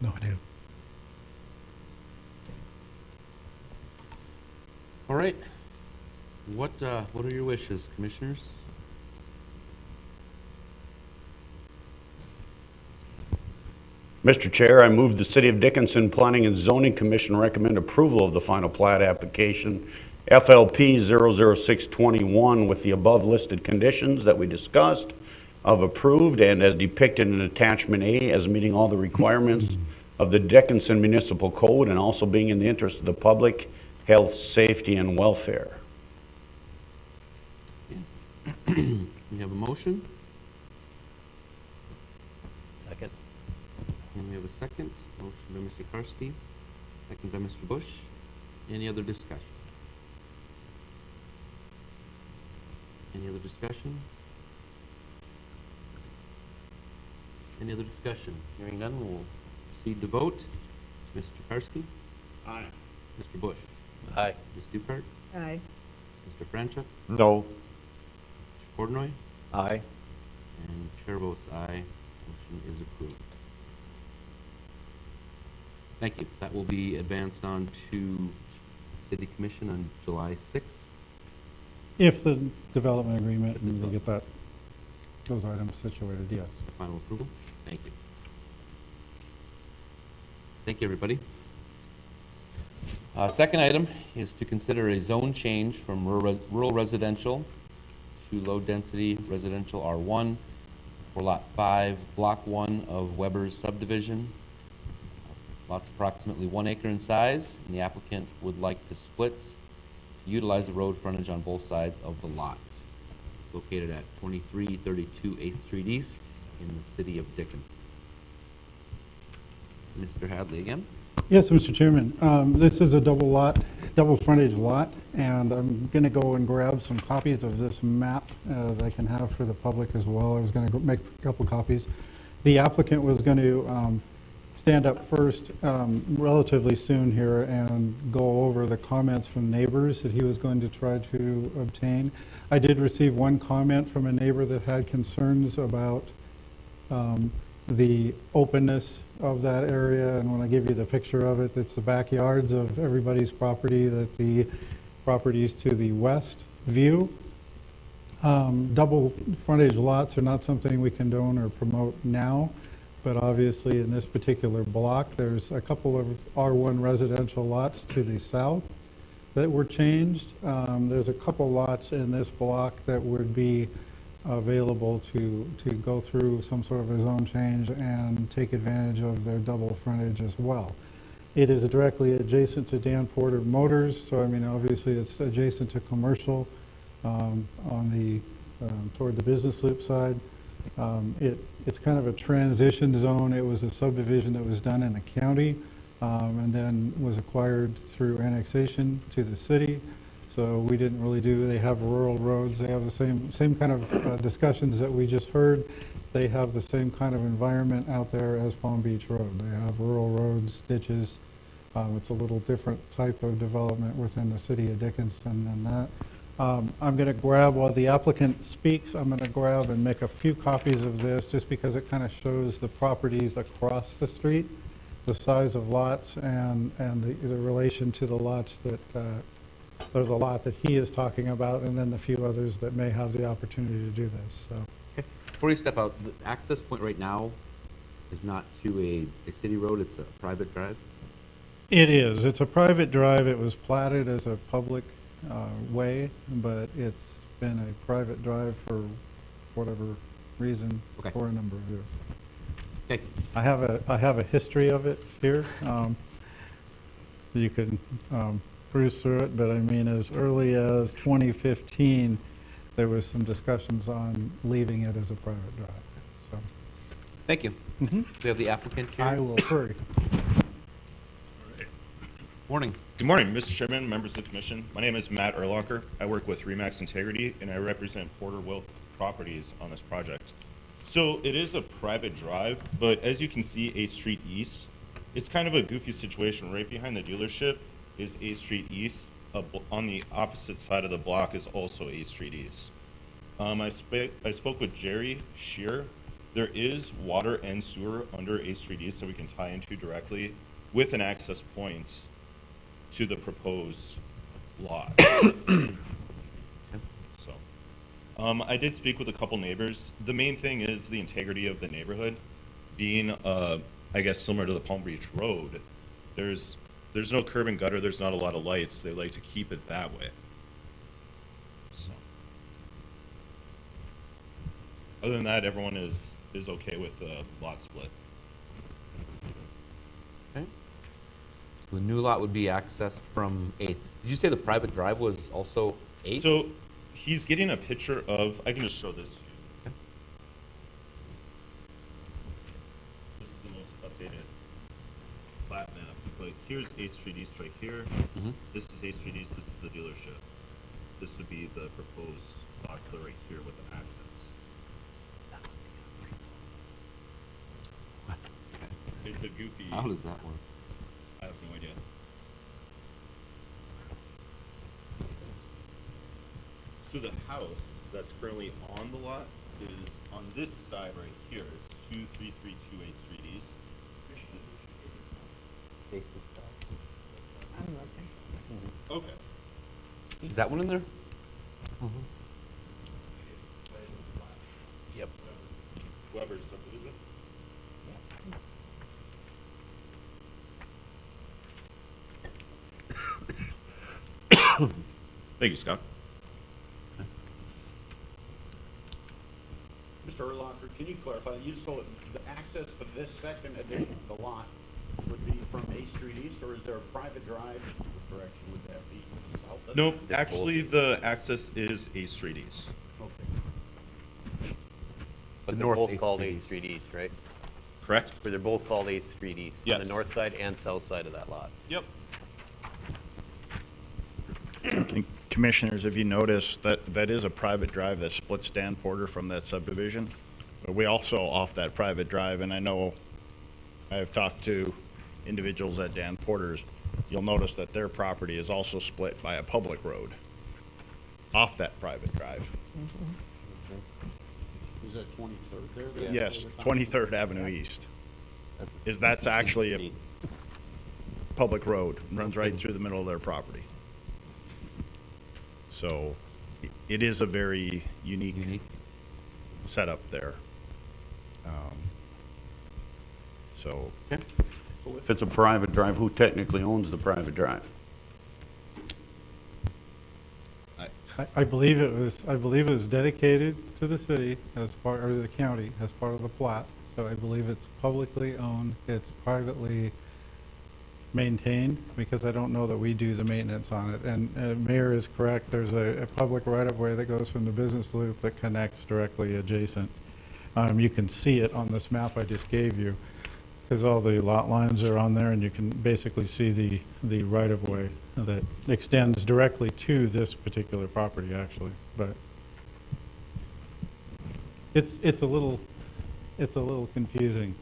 No idea. All right. What are your wishes, commissioners? Mr. Chair, I move the City of Dickinson Planning and Zoning Commission recommend approval of the final plat application FLP 00621 with the above listed conditions that we discussed of approved and as depicted in attachment A as meeting all the requirements of the Dickinson Municipal Code and also being in the interest of the public health, safety, and welfare. We have a motion, Second. and we have a second. Motion by Mr. Karski, second by Mr. Bush. Any other discussion? Any Any other discussion? Any other discussion? Hearing none, we'll proceed to vote. Mr. Karski? Aye. Mr. Bush? Aye. Ms. Dupert? Aye. Mr. Franchuk? No. Mr. Portnoy? Aye. And chair votes aye. Motion is approved. Thank you. That will be advanced on to City Commission on July 6th. If the development agreement, and we'll get those items situated, yes. Final approval. Thank you. Thank you, everybody. Second item is to consider a zone change from rural residential to low-density residential R1 for Lot 5, Block 1 of Weber's subdivision. Lot's approximately 1 acre in size, and the applicant would like to split to utilize the road frontage on both sides of the lot. Located at 2332 8th Street East in the city of Dickinson. Mr. Hadley again. Yes, Mr. Chairman. This is a double frontage lot, and I'm going to go and grab some copies of this map that I can have for the public as well. I was going to make a couple copies. The applicant was going to stand up first relatively soon here and go over the comments from neighbors that he was going to try to obtain. I did receive one comment from a neighbor that had concerns about the openness of that area, and when I give you the picture of it, it's the backyards of everybody's property that the properties to the west view. Double frontage lots are not something we condone or promote now, but obviously in this particular block, there's a couple of R1 residential lots to the south that were changed. There's a couple lots in this block that would be available to go through some sort of a zone change and take advantage of their double frontage as well. It is directly adjacent to Dan Porter Motors, so I mean obviously it's adjacent to commercial on the toward the business loop side. It's kind of a transition zone. It was a subdivision that was done in the county and then was acquired through annexation to the city. So we didn't really they have rural roads. They have the same kind of discussions that we just heard. They have the same kind of environment out there as Palm Beach Road. They have rural roads, ditches. It's a little different type of development within the city of Dickinson than that. I'm going to grab, while the applicant speaks, I'm going to grab and make a few copies of this just because it kind of shows the properties across the street, the size of lots, and the relation to the lots that there's a lot that he is talking about, and then the few others that may have the opportunity to do this. So, Okay. Before you step out, the access point right now is not to a city road, it's a private drive? it is. It's a private drive. It was platted as a public way, but it's been a private drive for whatever reason for a number of years. Okay. I have a history of it here. You can cruise through it, but I mean, as early as 2015, there was some discussions on leaving it as a private drive. So, thank you. We have the applicant here. I will hurry. Morning. Good morning, Mr. Chairman, members of the commission. My name is Matt Erlocker. I work with Remax Integrity, and I represent Porter Wilk Properties on this project. So it is a private drive, but as you can see, 8th Street East, it's kind of a goofy situation. Right behind the dealership is 8th Street East. On the opposite side of the block is also 8th Street East. I spoke with Jerry Shear. There is water and sewer under 8th Street East that we can tie into directly with an access point to the proposed lot. So, I did speak with a couple neighbors. The main thing is the integrity of the neighborhood. Being, I guess, similar to the Palm Beach Road, there's no curb and gutter, there's not a lot of lights. They like to keep it that way. So, other than that, everyone is okay with the lot split. Okay. So the new lot would be accessed from 8th. Did you say the private drive was also 8th? So he's getting a picture of, I can just show this to you. Okay. This is the most updated plat map, but here's 8th Street East right here. This is 8th Street East, this is the dealership. this would be the proposed lot split right here with the access. It's a goofy. How does that work? I have no idea. So the house that's currently on the lot is on this side right here. It's 23328 Street East. I'm looking. Okay. Is that one in there? Yep. Weber's subdivision. Thank you, Scott. Mr. Erlocker, can you clarify, you told the access for this second addition to the lot would be from A Street East, or is there a private drive? What direction would that be? South? Nope, actually, the access is A Street East. Okay. But The they're north both 8th called Street 8th Street East, right? Correct? Or they're both called 8th Street East? On Yes. the north side and south side of that lot? Yep. And Commissioners, if you notice, that is a private drive that splits Dan Porter from that subdivision. But we also off that private drive, and I know I've talked to individuals at Dan Porter's, you'll notice that their property is also split by a public road off that private drive. Is that 23rd there? Yes, 23rd Avenue East. That's actually a public road, runs right through the middle of their property. So it is a very unique setup there. So If it's a private drive, who technically owns the private drive? I believe it was dedicated to the city as part, or the county as part of the plat. So I believe it's publicly owned, it's privately maintained, because I don't know that we do the maintenance on it. And Mayor is correct, there's a public right-of-way that goes from the business loop that connects directly adjacent. You can see it on this map I just gave you, because all the lot lines are on there, and you can basically see the right-of-way that extends directly to this particular property, actually. But it's a little confusing.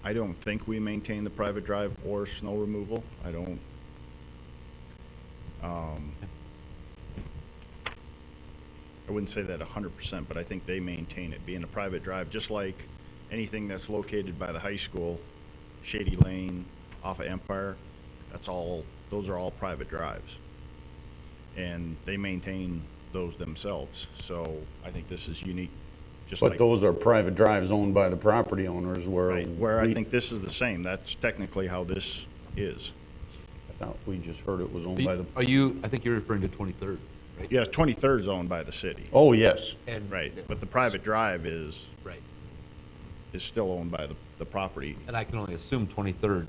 I don't think we maintain the private drive or snow removal. I don't. I wouldn't say that 100%, but I think they maintain it, being a private drive, just like anything that's located by the high school, Shady Lane, off of Empire, those are all private drives. And they maintain those themselves. So I think this is unique. But those are private drives owned by the property owners where. Right, where I think this is the same. That's technically how this is. I thought we just heard it was owned by the. I think you're referring to 23rd, right? Yes, 23rd is owned by the city. Oh, yes. Right, but the private drive is Right. still owned by the property. And I can only assume 23rd,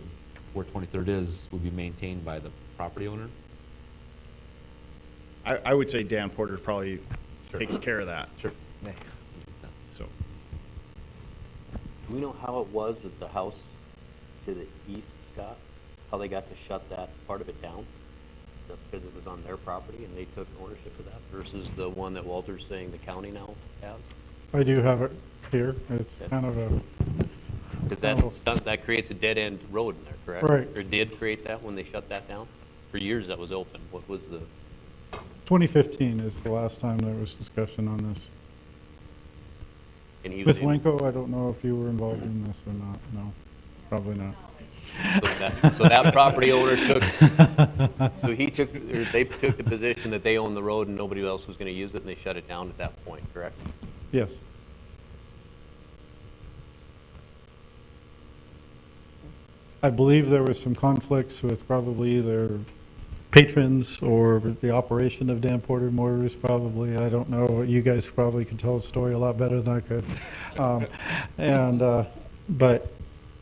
where 23rd is, would be maintained by the property owner? I would say Dan Porter probably takes care of that. Sure. So, Do we know how it was that the house to the east, Scott, how they got to shut that part of it down? Because it was on their property and they took ownership of that versus the one that Walter's saying the county now has? I do have it here. It's kind of a. Because that creates a dead-end road in there, correct? Right. Or did create that when they shut that down? For years that was open. What was the, 2015 is the last time there was discussion on this. and he was Ms. Wenko, I don't know if you were involved in this or not. No, probably not. So that property owner took, so he took, or they took the position that they owned the road and nobody else was going to use it, and they shut it down at that point, correct? Yes. I believe there was some conflicts with probably either patrons or the operation of Dan Porter Motors, probably. I don't know. You guys probably could tell the story a lot better than I could. But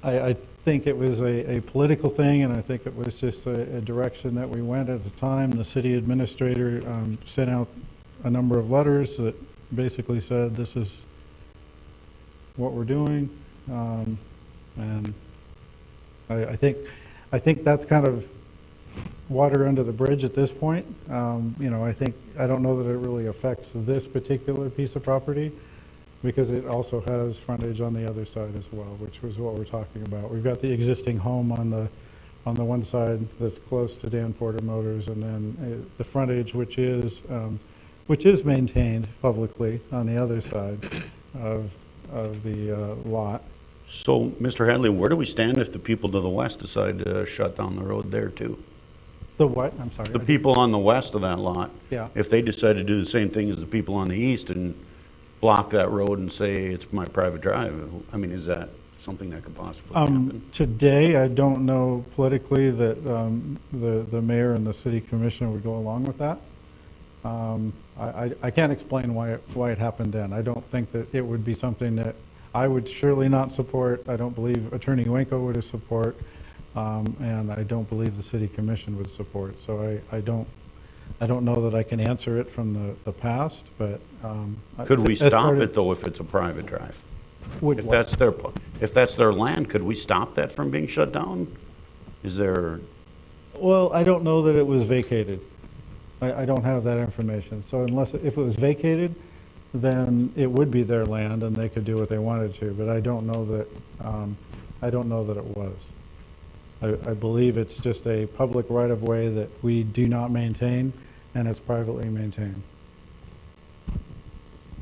I think it was a political thing, and I think it was just a direction that we went at the time. The city administrator sent out a number of letters that basically said, this is what we're doing. And I think that's kind of water under the bridge at this point. You know, I don't know that it really affects this particular piece of property because it also has frontage on the other side as well, which was what we're talking about. We've got the existing home on the one side that's close to Dan Porter Motors, and then the frontage, which is maintained publicly on the other side of the lot. So, Mr. Hadley, where do we stand if the people to the west decide to shut down the road there too? The what? I'm sorry. The people on the west of that lot? Yeah. If they decide to do the same thing as the people on the east and block that road and say it's my private drive, I mean, is that something that could possibly happen? Today, I don't know politically that the mayor and the city commissioner would go along with that. I can't explain why it happened then. I don't think that it would be something that I would surely not support. I don't believe Attorney Wenko would support, and I don't believe the city commission would support. So I don't know that I can answer it from the past, but Could we as stop part of- it though if it's a private drive? Would If what? that's their land, could we stop that from being shut down? Is there, Well, I don't know that it was vacated. I don't have that information. So if it was vacated, then it would be their land and they could do what they wanted to, but I don't know that it was. I believe it's just a public right-of-way that we do not maintain, and it's privately maintained.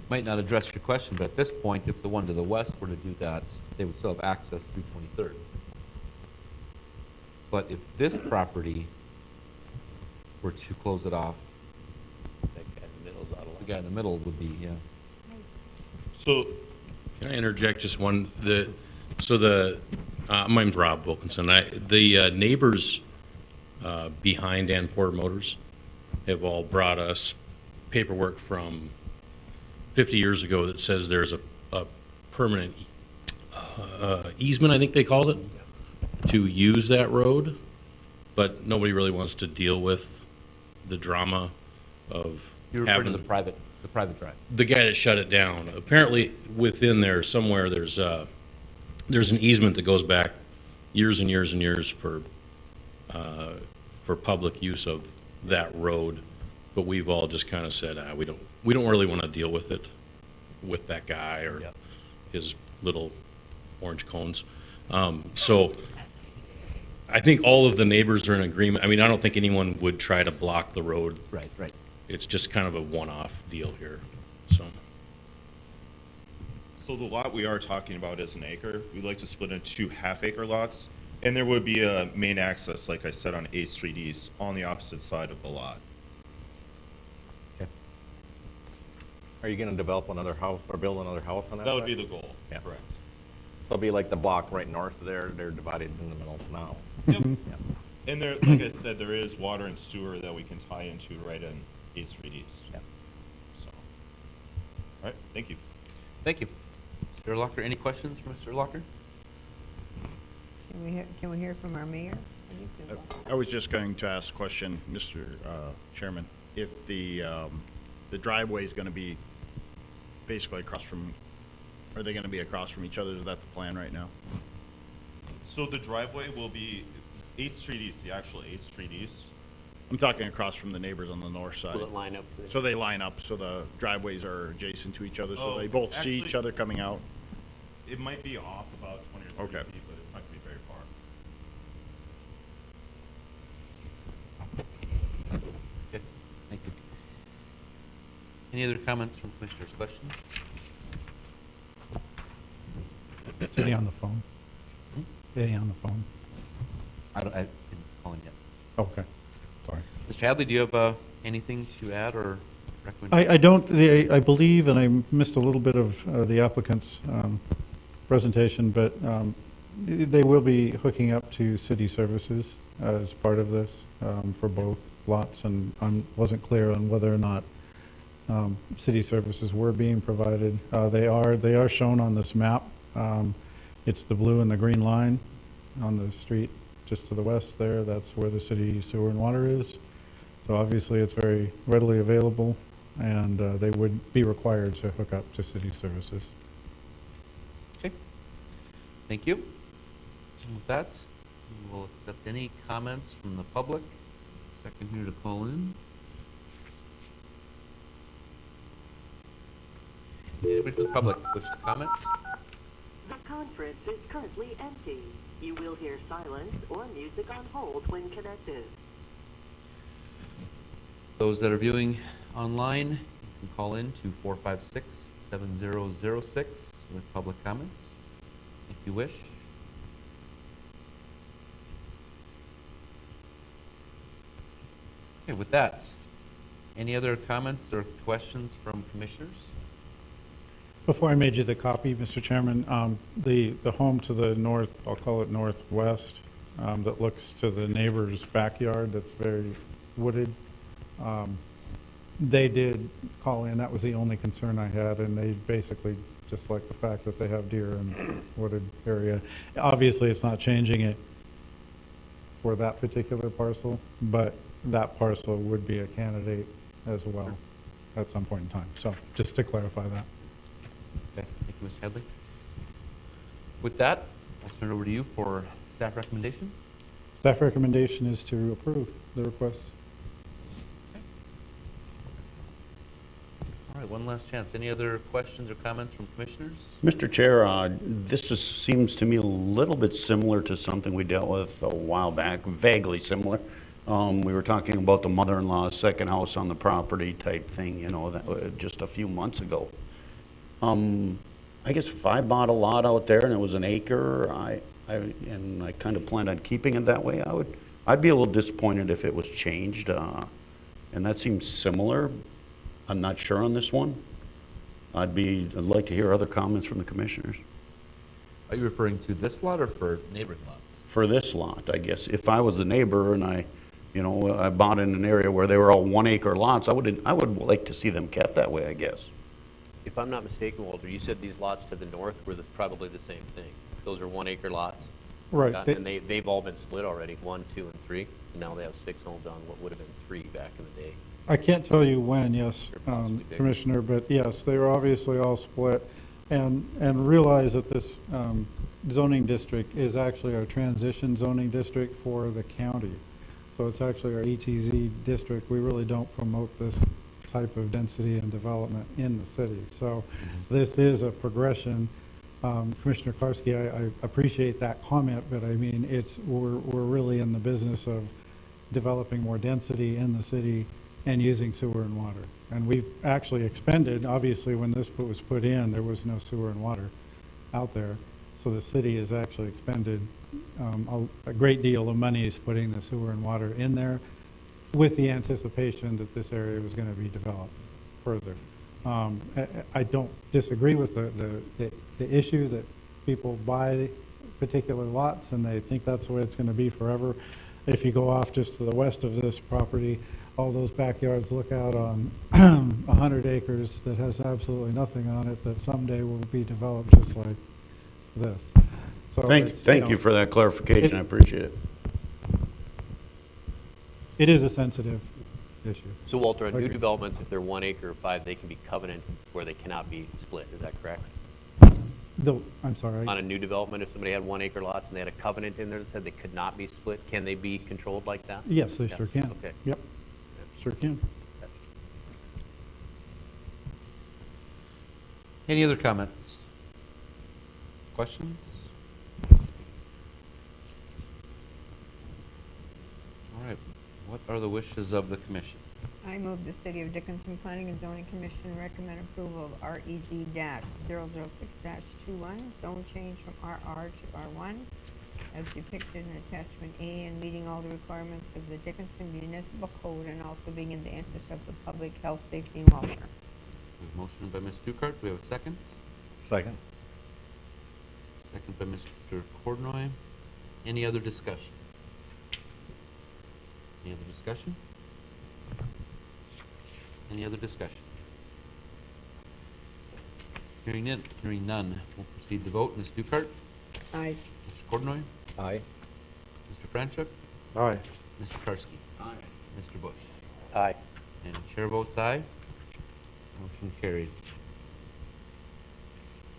Might not address your question, but at this point, if the one to the west were to do that, they would still have access through 23rd. But if this property were to close it off, That guy in the middle's out of line. the guy in the middle would be, yeah. So, Can I interject just one? My name's Rob Wilkinson. The neighbors behind Dan Porter Motors have all brought us paperwork from 50 years ago that says there's a permanent easement, I think they called it, to use that road, but nobody really wants to deal with the drama of You refer to having the private drive. the guy that shut it down. Apparently, within there somewhere, there's an easement that goes back years and years and years for public use of that road. But we've all just kind of said, we don't really want to deal with it, with that guy or his little orange cones. So I think all of the neighbors are in agreement. I mean, I don't think anyone would try to block the road. Right. It's just kind of a one-off deal here, So the lot we are talking about is an acre. We'd like to split into 2 half-acre lots, and there would be a main access, like I said, on 8th Street East, on the opposite side of the lot. Are you gonna develop another house or build another house on that That would side? be the goal, Yeah. correct. So it'll be like the block right north of there, they're divided in the middle now. Yep. And there, like I said, there is water and sewer that we can tie into right in 8th Street East. Yeah. So, all right, thank you. Thank you. Mr. Locker, any questions for Mr. Locker? Can we hear from our mayor? I was just going to ask a question, Mr. Chairman. If the driveway is going to be basically across from, are they going to be across from each other? Is that the plan right now? So the driveway will be 8th Street East, the actual 8th Street East. I'm talking across from the neighbors on the north side. Will it line up? So they line up, so the driveways are adjacent to each other, so Oh, they both see each actually- other coming out? It might be off about 20 or 30 Okay. feet, but it's not going to be very far. Okay, thank you. Any other comments from commissioners, questions? Sitting on the phone. Sitting on the phone. I didn't call him yet. Okay, sorry. Mr. Hadley, do you have anything to add or recommend? I don't, I believe, and I missed a little bit of the applicant's presentation, but they will be hooking up to city services as part of this for both lots, and I wasn't clear on whether or not city services were being provided. They are shown on this map. It's the blue and the green line on the street just to the west there. That's where the city sewer and water is. So obviously it's very readily available, and they would be required to hook up to city services. Okay, thank you. And with that, we will accept any comments from the public second here to call in. Anybody from the public wish to comment? The conference is currently empty. You will hear silence or music on hold when connected. Those that are viewing online, you can call in to 456-7006 with public comments, if you wish. Okay, with that, any other comments or questions from commissioners? Before I made you the copy, Mr. Chairman, the home to the north, I'll call it northwest, that looks to the neighbor's backyard that's very wooded, they did call in. That was the only concern I had, and they basically just like the fact that they have deer in wooded area. Obviously, it's not changing it for that particular parcel, but that parcel would be a candidate as well at some point in time. So just to clarify that. Okay, thank you, Mr. Headley. With that, I'll turn it over to you for staff recommendation. Staff recommendation is to approve the request. All right, one last chance. Any other questions or comments from commissioners? Mr. Chair, seems to me a little bit similar to something we dealt with a while back, vaguely similar. We were talking about the mother-in-law's second house on the property type thing, you know, that just a few months ago. I guess if I bought a lot out there and it was an acre, and I kind of planned on keeping it that way, I'd be a little disappointed if it was changed, and that seems similar. I'm not sure on this one. I'd like to hear other comments from the commissioners. Are you referring to this lot or for neighboring lots? For this lot, I guess. If I was the neighbor and I bought in an area where they were all 1 acre lots, I would like to see them kept that way, I guess. If I'm not mistaken, Walter, you said these lots to the north were probably the same thing. Those are 1 acre lots. Right. And they've all been split already, 1, 2, and 3. And now they have 6 homes on what would have been 3 back in the day. I can't tell you when, yes, Commissioner, but yes, they were obviously all split. And realize that this zoning district is actually our transition zoning district for the county. So it's actually our ETZ district. We really don't promote this type of density and development in the city. So this is a progression. Commissioner Karski, I appreciate that comment, but I mean, we're really in the business of developing more density in the city and using sewer and water. And we've actually expended, obviously when this was put in, there was no sewer and water out there. So the city has actually expended a great deal of money is putting the sewer and water in there with the anticipation that this area was going to be developed further. I don't disagree with the issue that people buy particular lots and they think that's the way it's going to be forever. If you go off just to the west of this property, all those backyards look out on 100 acres that has absolutely nothing on it that someday will be developed just like this. So Thank you for that clarification. I appreciate it. It is a sensitive issue. So Walter, on new developments, if they're 1 acre or 5, they can be covenanted where they cannot be split. Is that correct? I'm sorry. On a new development, if somebody had 1 acre lots and they had a covenant in there that said they could not be split, can they be controlled like that? Yes, they sure can. Okay. Yep, sure can. Any other comments? Questions? All right, what are the wishes of the commission? I move the City of Dickinson Planning and Zoning Commission recommend approval of REZ-006-21, zone change from RR to R1, as depicted in attachment A, and meeting all the requirements of the Dickinson Municipal Code and also being in the interest of the public health, safety, and welfare. Motion by Ms. Dukart. Do we have a second? Second. Second by Mr. Cordnoy. Any other discussion? Any other discussion? Any other discussion? Hearing none, we'll proceed to vote. Ms. Dukart? Aye. Mr. Cordnoy? Aye. Mr. Franchuk? Aye. Mr. Karski? Aye. Mr. Bush? Aye. And chair votes aye. Motion carried.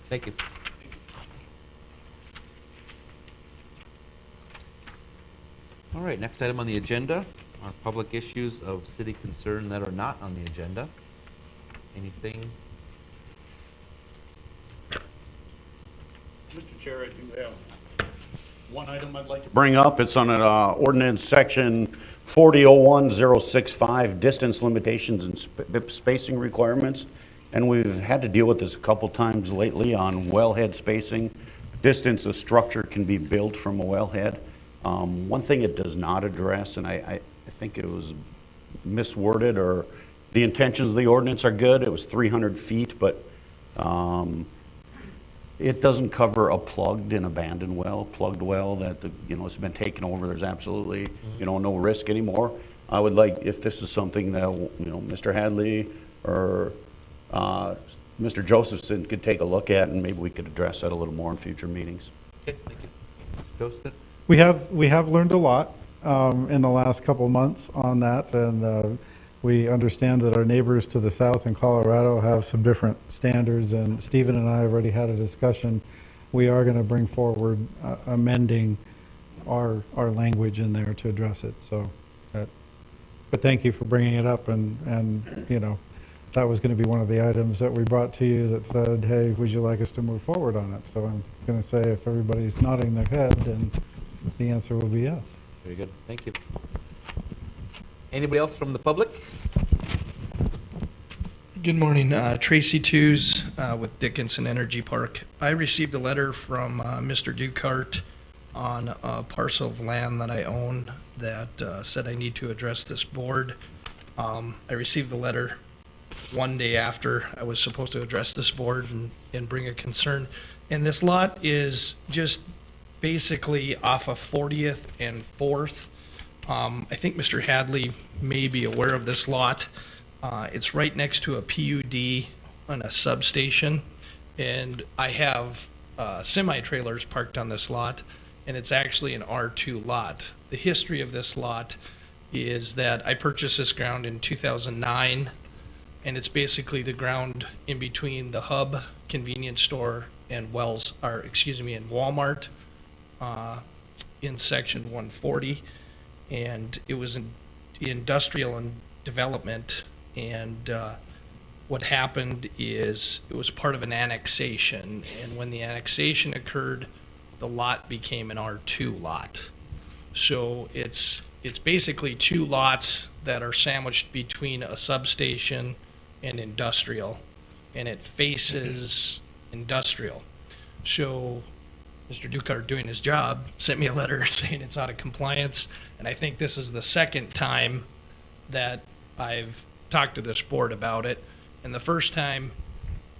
Thank you. All right, next item on the agenda our public issues of city concern that are not on the agenda. Anything? Mr. Chair, I do have one item I'd like to Bring up, it's on ordinance section 4001065, distance limitations and spacing requirements. And we've had to deal with this a couple times lately on wellhead spacing. Distance a structure can be built from a wellhead. One thing it does not address, and I think it was misworded, or the intentions of the ordinance are good, it was 300 feet, but it doesn't cover a plugged and abandoned well, plugged well that, has been taken over. There's absolutely, no risk anymore. I would like, if this is something that, Mr. Hadley or Mr. Josephson could take a look at, and maybe we could address that a little more in future meetings. Okay, thank you. Joseph? We have learned a lot in the last couple of months on that, and we understand that our neighbors to the south in Colorado have some different standards, and Stephen and I have already had a discussion. We are going to bring forward amending our language in there to address it. So, but thank you for bringing it up, and that was going to be one of the items that we brought to you that said, hey, would you like us to move forward on it? So I'm going to say, if everybody's nodding their head, then the answer will be yes. Very good, thank you. Anybody else from the public? Good morning, Tracy Tews with Dickinson Energy Park. I received a letter from Mr. Dukart on a parcel of land that I own that said I need to address this board. I received the letter one day after I was supposed to address this board and bring a concern. And this lot is just basically off of 40th and 4th. I think Mr. Hadley may be aware of this lot. It's right next to a PUD on a substation, and I have semi-trailers parked on this lot, and it's actually an R2 lot. The history of this lot is that I purchased this ground in 2009, and it's basically the ground in between the Hub convenience store and and Walmart in section 140. And it was in industrial and development, and what happened is it was part of an annexation, and when the annexation occurred, the lot became an R2 lot. So it's basically two lots that are sandwiched between a substation and industrial, and it faces industrial. So Mr. Dukart, doing his job, sent me a letter saying it's out of compliance, and I think this is the second time that I've talked to this board about it. And the first time,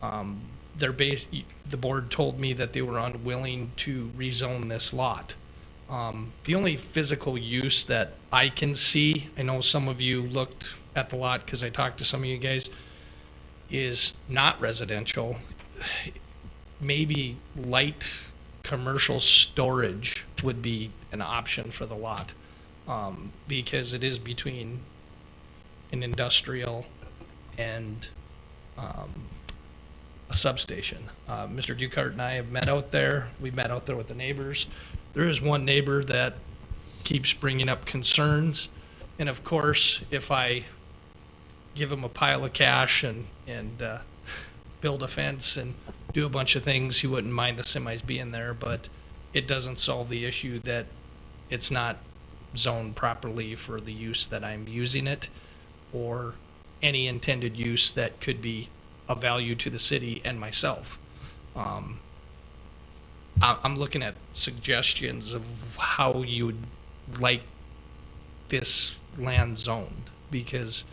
the board told me that they were unwilling to rezone this lot. The only physical use that I can see, I know some of you looked at the lot because I talked to some of you guys, is not residential. Maybe light commercial storage would be an option for the lot, because it is between an industrial and a substation. Mr. Dukart and I have met out there. We met out there with the neighbors. There is one neighbor that keeps bringing up concerns, and of course, if I give him a pile of cash and build a fence and do a bunch of things, he wouldn't mind the semis being there, but it doesn't solve the issue that it's not zoned properly for the use that I'm using it, or any intended use that could be of value to the city and myself. I'm looking at suggestions of how you would like this land zoned, because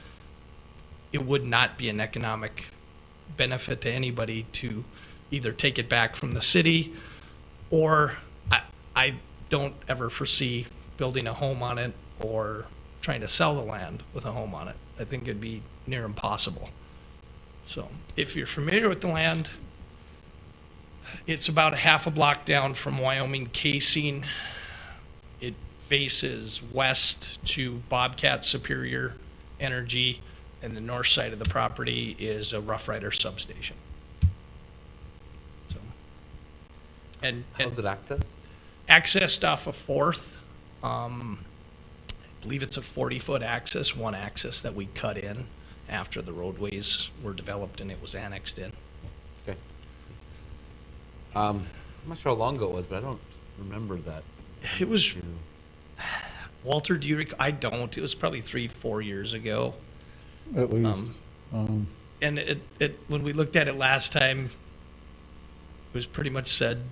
it would not be an economic benefit to anybody to either take it back from the city, or I don't ever foresee building a home on it or trying to sell the land with a home on it. I think it'd be near impossible. So if you're familiar with the land, it's about a half a block down from Wyoming Casing. It faces west to Bobcat Superior Energy, and the north side of the property is a Rough Rider substation. So, and how's it accessed? Accessed off of 4th. believe it's a 40-foot axis, one axis that we cut in after the roadways were developed and it was annexed in. Okay. I'm not sure how long ago it was, but I don't remember that. It was, Walter, do you I don't. It was probably 3-4 years ago. At least. And when we looked at it last time, it was pretty much said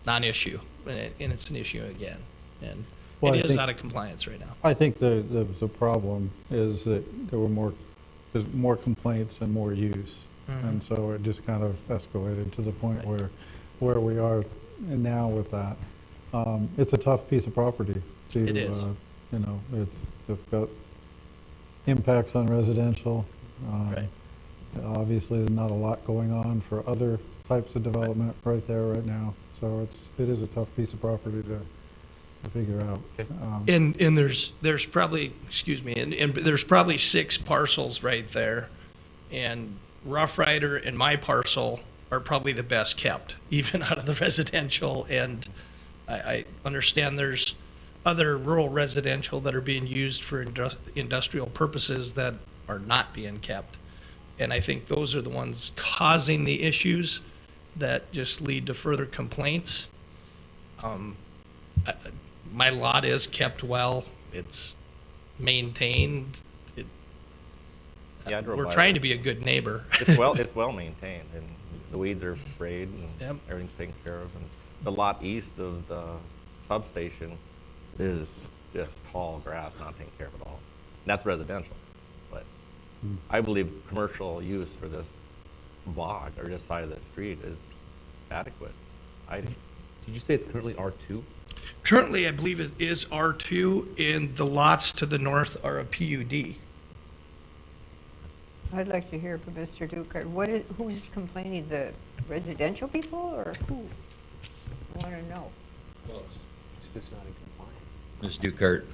non-issue, and it's an issue again. And Well, I it is think- out of compliance right now. I think the problem is that there's more complaints and more use. Mhm. And so it just kind of escalated to the point where we are now with that. It's a tough piece of property to, It is. You know, it's got impacts on residential. Right. Obviously, there's not a lot going on for other types of development right there right now. So it is a tough piece of property to figure out. And there's probably, excuse me, and there's probably 6 parcels right there. And Rough Rider and my parcel are probably the best kept, even out of the residential. And I understand there's other rural residential that are being used for industrial purposes that are not being kept. And I think those are the ones causing the issues that just lead to further complaints. My lot is kept well. It's maintained. Yeah, I drove We're by trying it. to be a good neighbor. It's well maintained, and the weeds are sprayed, and Yep. everything's taken care of. And the lot east of the substation is just tall grass, not taken care of at all. And that's residential, but I believe commercial use for this bog or this side of the street is adequate. Did you say it's currently R2? Currently, I believe it is R2, and the lots to the north are a PUD. I'd like to hear from Mr. Dukart. Who's complaining, the residential people or who? I want to know. It's just not in compliance. Ms. Dukart,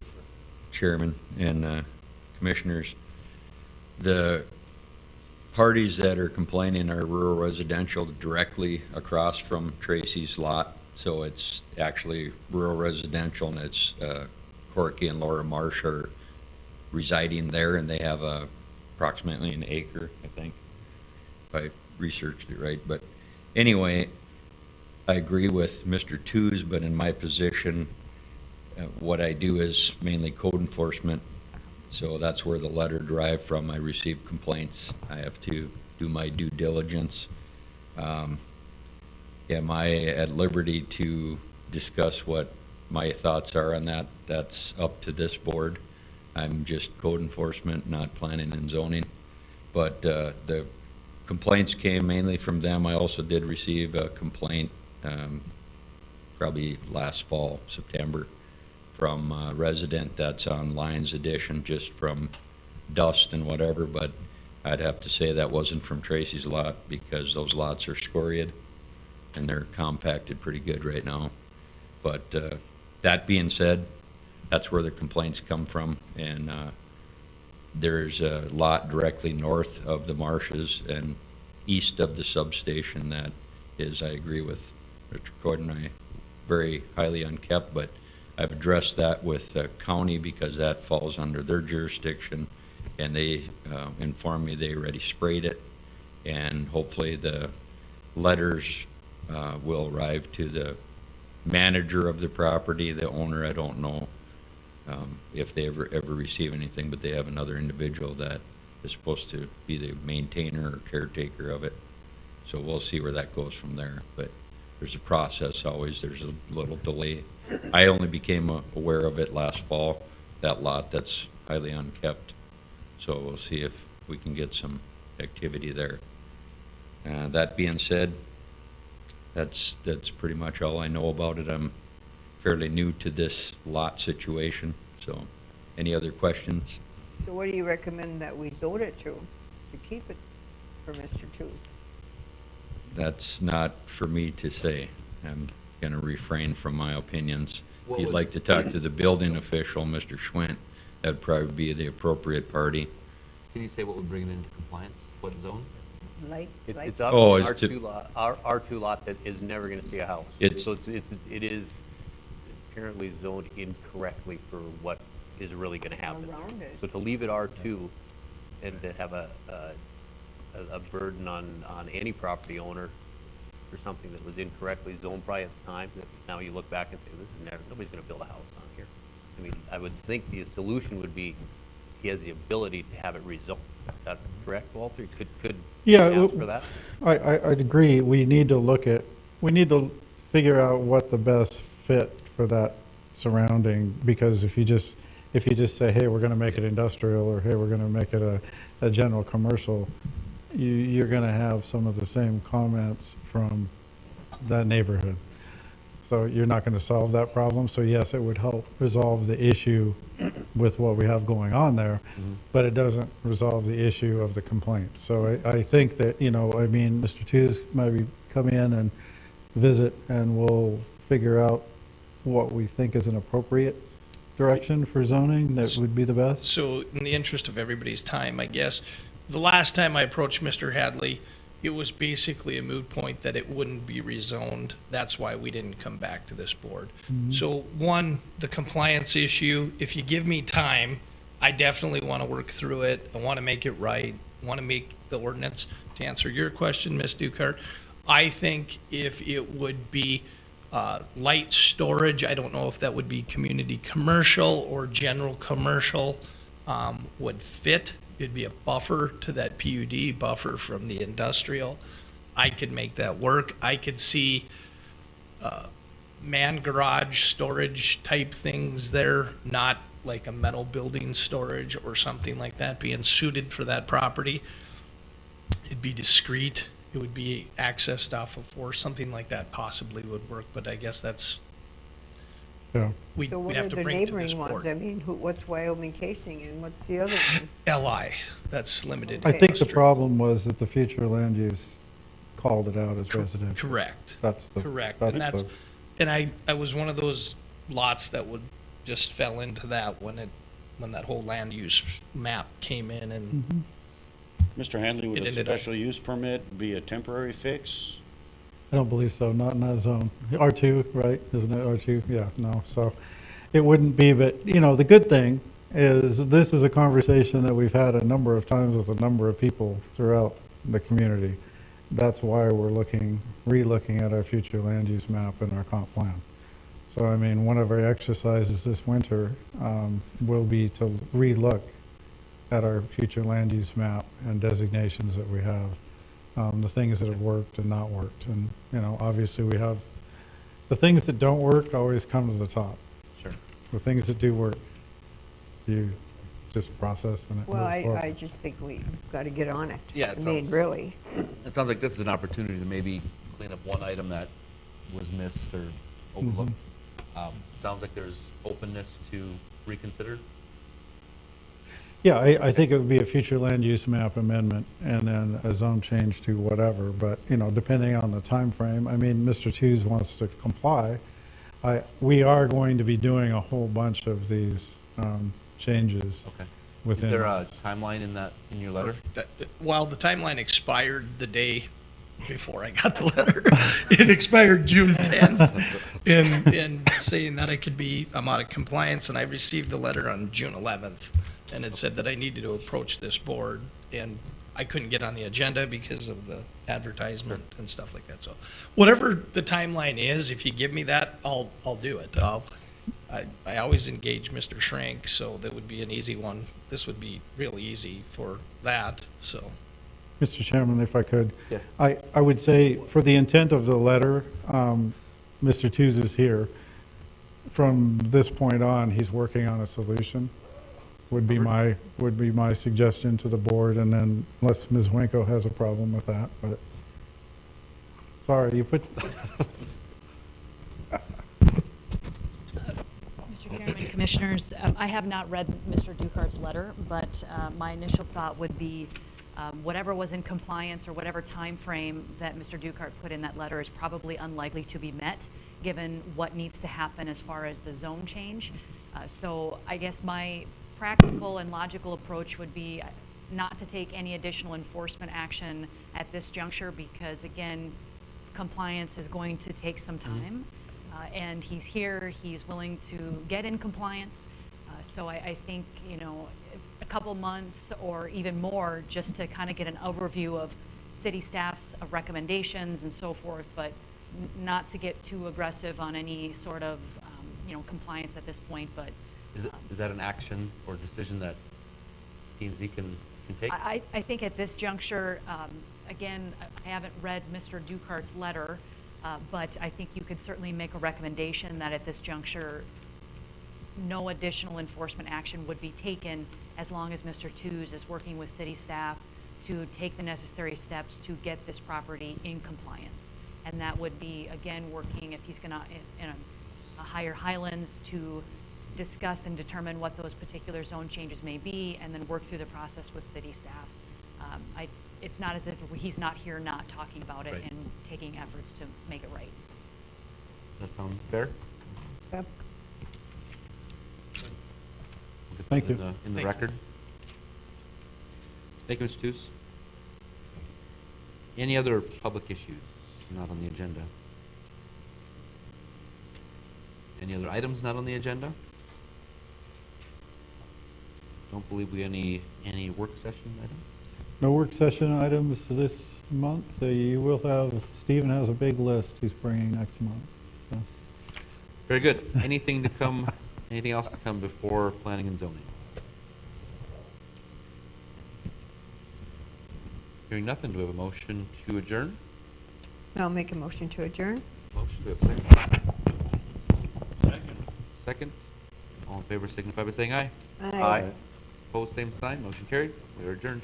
Chairman and Commissioners, the parties that are complaining are rural residential directly across from Tracy's lot. So it's actually rural residential, and it's Corky and Laura Marsh are residing there, and they have approximately an acre, I think, if I researched it right. But anyway, I agree with Mr. Tews, but in my position, what I do is mainly code enforcement. So that's where the letter derived from. I receive complaints. I have to do my due diligence. Am I at liberty to discuss what my thoughts are on that? That's up to this board. I'm just code enforcement, not planning and zoning. But the complaints came mainly from them. I also did receive a complaint probably last fall, September, from a resident that's on Lions Edition, just from dust and whatever. But I'd have to say that wasn't from Tracy's lot, because those lots are scoriated and they're compacted pretty good right now. But that being said, that's where the complaints come from. And there's a lot directly north of the marshes and east of the substation that is, I agree with Richard Coyd and I, very highly unkept. But I've addressed that with the county because that falls under their jurisdiction. And they informed me they already sprayed it. And hopefully the letters will arrive to the manager of the property. The owner, I don't know if they ever receive anything, but they have another individual that is supposed to be the maintainer or caretaker of it. So we'll see where that goes from there. But there's a process always. There's a little delay. I only became aware of it last fall, that lot that's highly unkept. So we'll see if we can get some activity there. That being said, that's pretty much all I know about it. I'm fairly new to this lot situation. So any other questions? So what do you recommend that we zone it to keep it for Mr. Tews? That's not for me to say. I'm going to refrain from my opinions. If you'd like to talk to the building official, Mr. Schwint, that'd probably be the appropriate party. Can you say what would bring it into compliance? What zone? It's Oh, obviously it's R2 lot that is never going to see a house. It's- So it is apparently zoned incorrectly for what is really gonna happen. Around it. So to leave it R2 and to have a burden on any property owner for something that was incorrectly zoned probably at the time, that now you look back and say, this is never, nobody's gonna build a house on here. I mean, I would think the solution would be, he has the ability to have it rezoned. Is that correct, Walter? Could Yeah, you ask for that? I'd agree. We need to figure out what the best fit for that surrounding, because if you just say, hey, we're gonna make it industrial, or hey, we're gonna make it a general commercial, you're gonna have some of the same comments from that neighborhood. So you're not gonna solve that problem. So yes, it would help resolve the issue with what we have going on there, but it doesn't resolve the issue of the complaint. So I think that, Mr. Tews maybe come in and visit, and we'll figure out what we think is an appropriate direction for zoning that would be the best. So in the interest of everybody's time, I guess, the last time I approached Mr. Hadley, it was basically a moot point that it wouldn't be rezoned. That's why we didn't come back to this board. So one, the compliance issue, if you give me time, I definitely want to work through it. I want to make it right. I want to make the ordinance. To answer your question, Ms. Dukart, I think if it would be light storage, I don't know if that would be community commercial or general commercial, would fit. It'd be a buffer to that PUD, buffer from the industrial. I could make that work. I could see man garage storage type things there, not like a metal building storage or something like that being suited for that property. It'd be discreet. It would be accessed off of, or something like that possibly would work, but I guess that's, Yeah. we'd So what have are to the bring to this neighboring ones? board. I mean, what's Wyoming Casing and what's the other one? LI, that's limited. I think the industry. problem was that the future land use called it out as residential. Correct. Correct. And that's, and I was one of those lots that would just fell into that when that whole land use map came in and Mr. Handley, would It a ended up- special use permit be a temporary fix? I don't believe so, not in that zone. R2, right? Isn't it R2? Yeah, no, so it wouldn't be, but, the good thing is this is a conversation that we've had a number of times with a number of people throughout the community. That's why we're re-looking at our future land use map and our comp plan. So, one of our exercises this winter will be to re-look at our future land use map and designations that we have. The things that have worked and not worked. And, obviously we have, the things that don't work always come to the top. Sure. The things that do work, you just process and it Well, moves forward. I just think we've got to get on it. Yeah, I mean, really. It sounds like this is an opportunity to maybe clean up one item that was missed or overlooked. Sounds like there's openness to reconsider. Yeah, I think it would be a future land use map amendment and then a zone change to whatever, but, depending on the time frame. Mr. Tews wants to comply. We are going to be doing a whole bunch of these changes. Okay. Is Within. there a timeline in your letter? Well, the timeline expired the day before I got the letter. It expired June 10th in saying that I'm out of compliance, and I received the letter on June 11th. And it said that I needed to approach this board, and I couldn't get on the agenda because of the advertisement and stuff like that. So whatever the timeline is, if you give me that, I'll do it. I always engage Mr. Schrank, so that would be an easy one. This would be really easy for that, so. Mr. Chairman, if I could. Yes. I would say, for the intent of the letter, Mr. Tews is here. From this point on, he's working on a solution, would be my suggestion to the board, and then unless Ms. Winko has a problem with that, but, sorry, you put. Mr. Chairman, Commissioners, I have not read Mr. Dukart's letter, but my initial thought would be whatever was in compliance or whatever time frame that Mr. Dukart put in that letter is probably unlikely to be met, given what needs to happen as far as the zone change. So I guess my practical and logical approach would be not to take any additional enforcement action at this juncture because, again, compliance is going to take some time. And he's here, he's willing to get in compliance. So I think, you know, a couple months or even more just to kind of get an overview of city staff's recommendations and so forth, but not to get too aggressive on any sort of, you know, compliance at this point, but. Is that an action or decision that P&Z can take? I think at this juncture, again, I haven't read Mr. Ducart's letter, but I think you could certainly make a recommendation that at this juncture, no additional enforcement action would be taken as long as Mr. Tews is working with city staff to take the necessary steps to get this property in compliance. And that would be, again, working, if he's gonna hire Highlands to discuss and determine what those particular zone changes may be, and then work through the process with city staff. It's not as if he's not here not talking about it Right. and taking efforts to make it right. Does that sound fair? Yep. We'll get Thank that you. in the Thank record. Thank you, Mr. Tews. Any other public issues not on the agenda? Any other items not on the agenda? Don't believe we any work session items? No work session items this month. You will have, Stephen has a big list he's bringing next month. So. Very good. Anything to come, anything else to come before planning and zoning? Hearing nothing, do we have a motion to adjourn? I'll make a motion to adjourn. Motion, do we have a second? Second. All in favor signify by saying aye. Aye. Opposed, same sign. Motion carried. We are adjourned.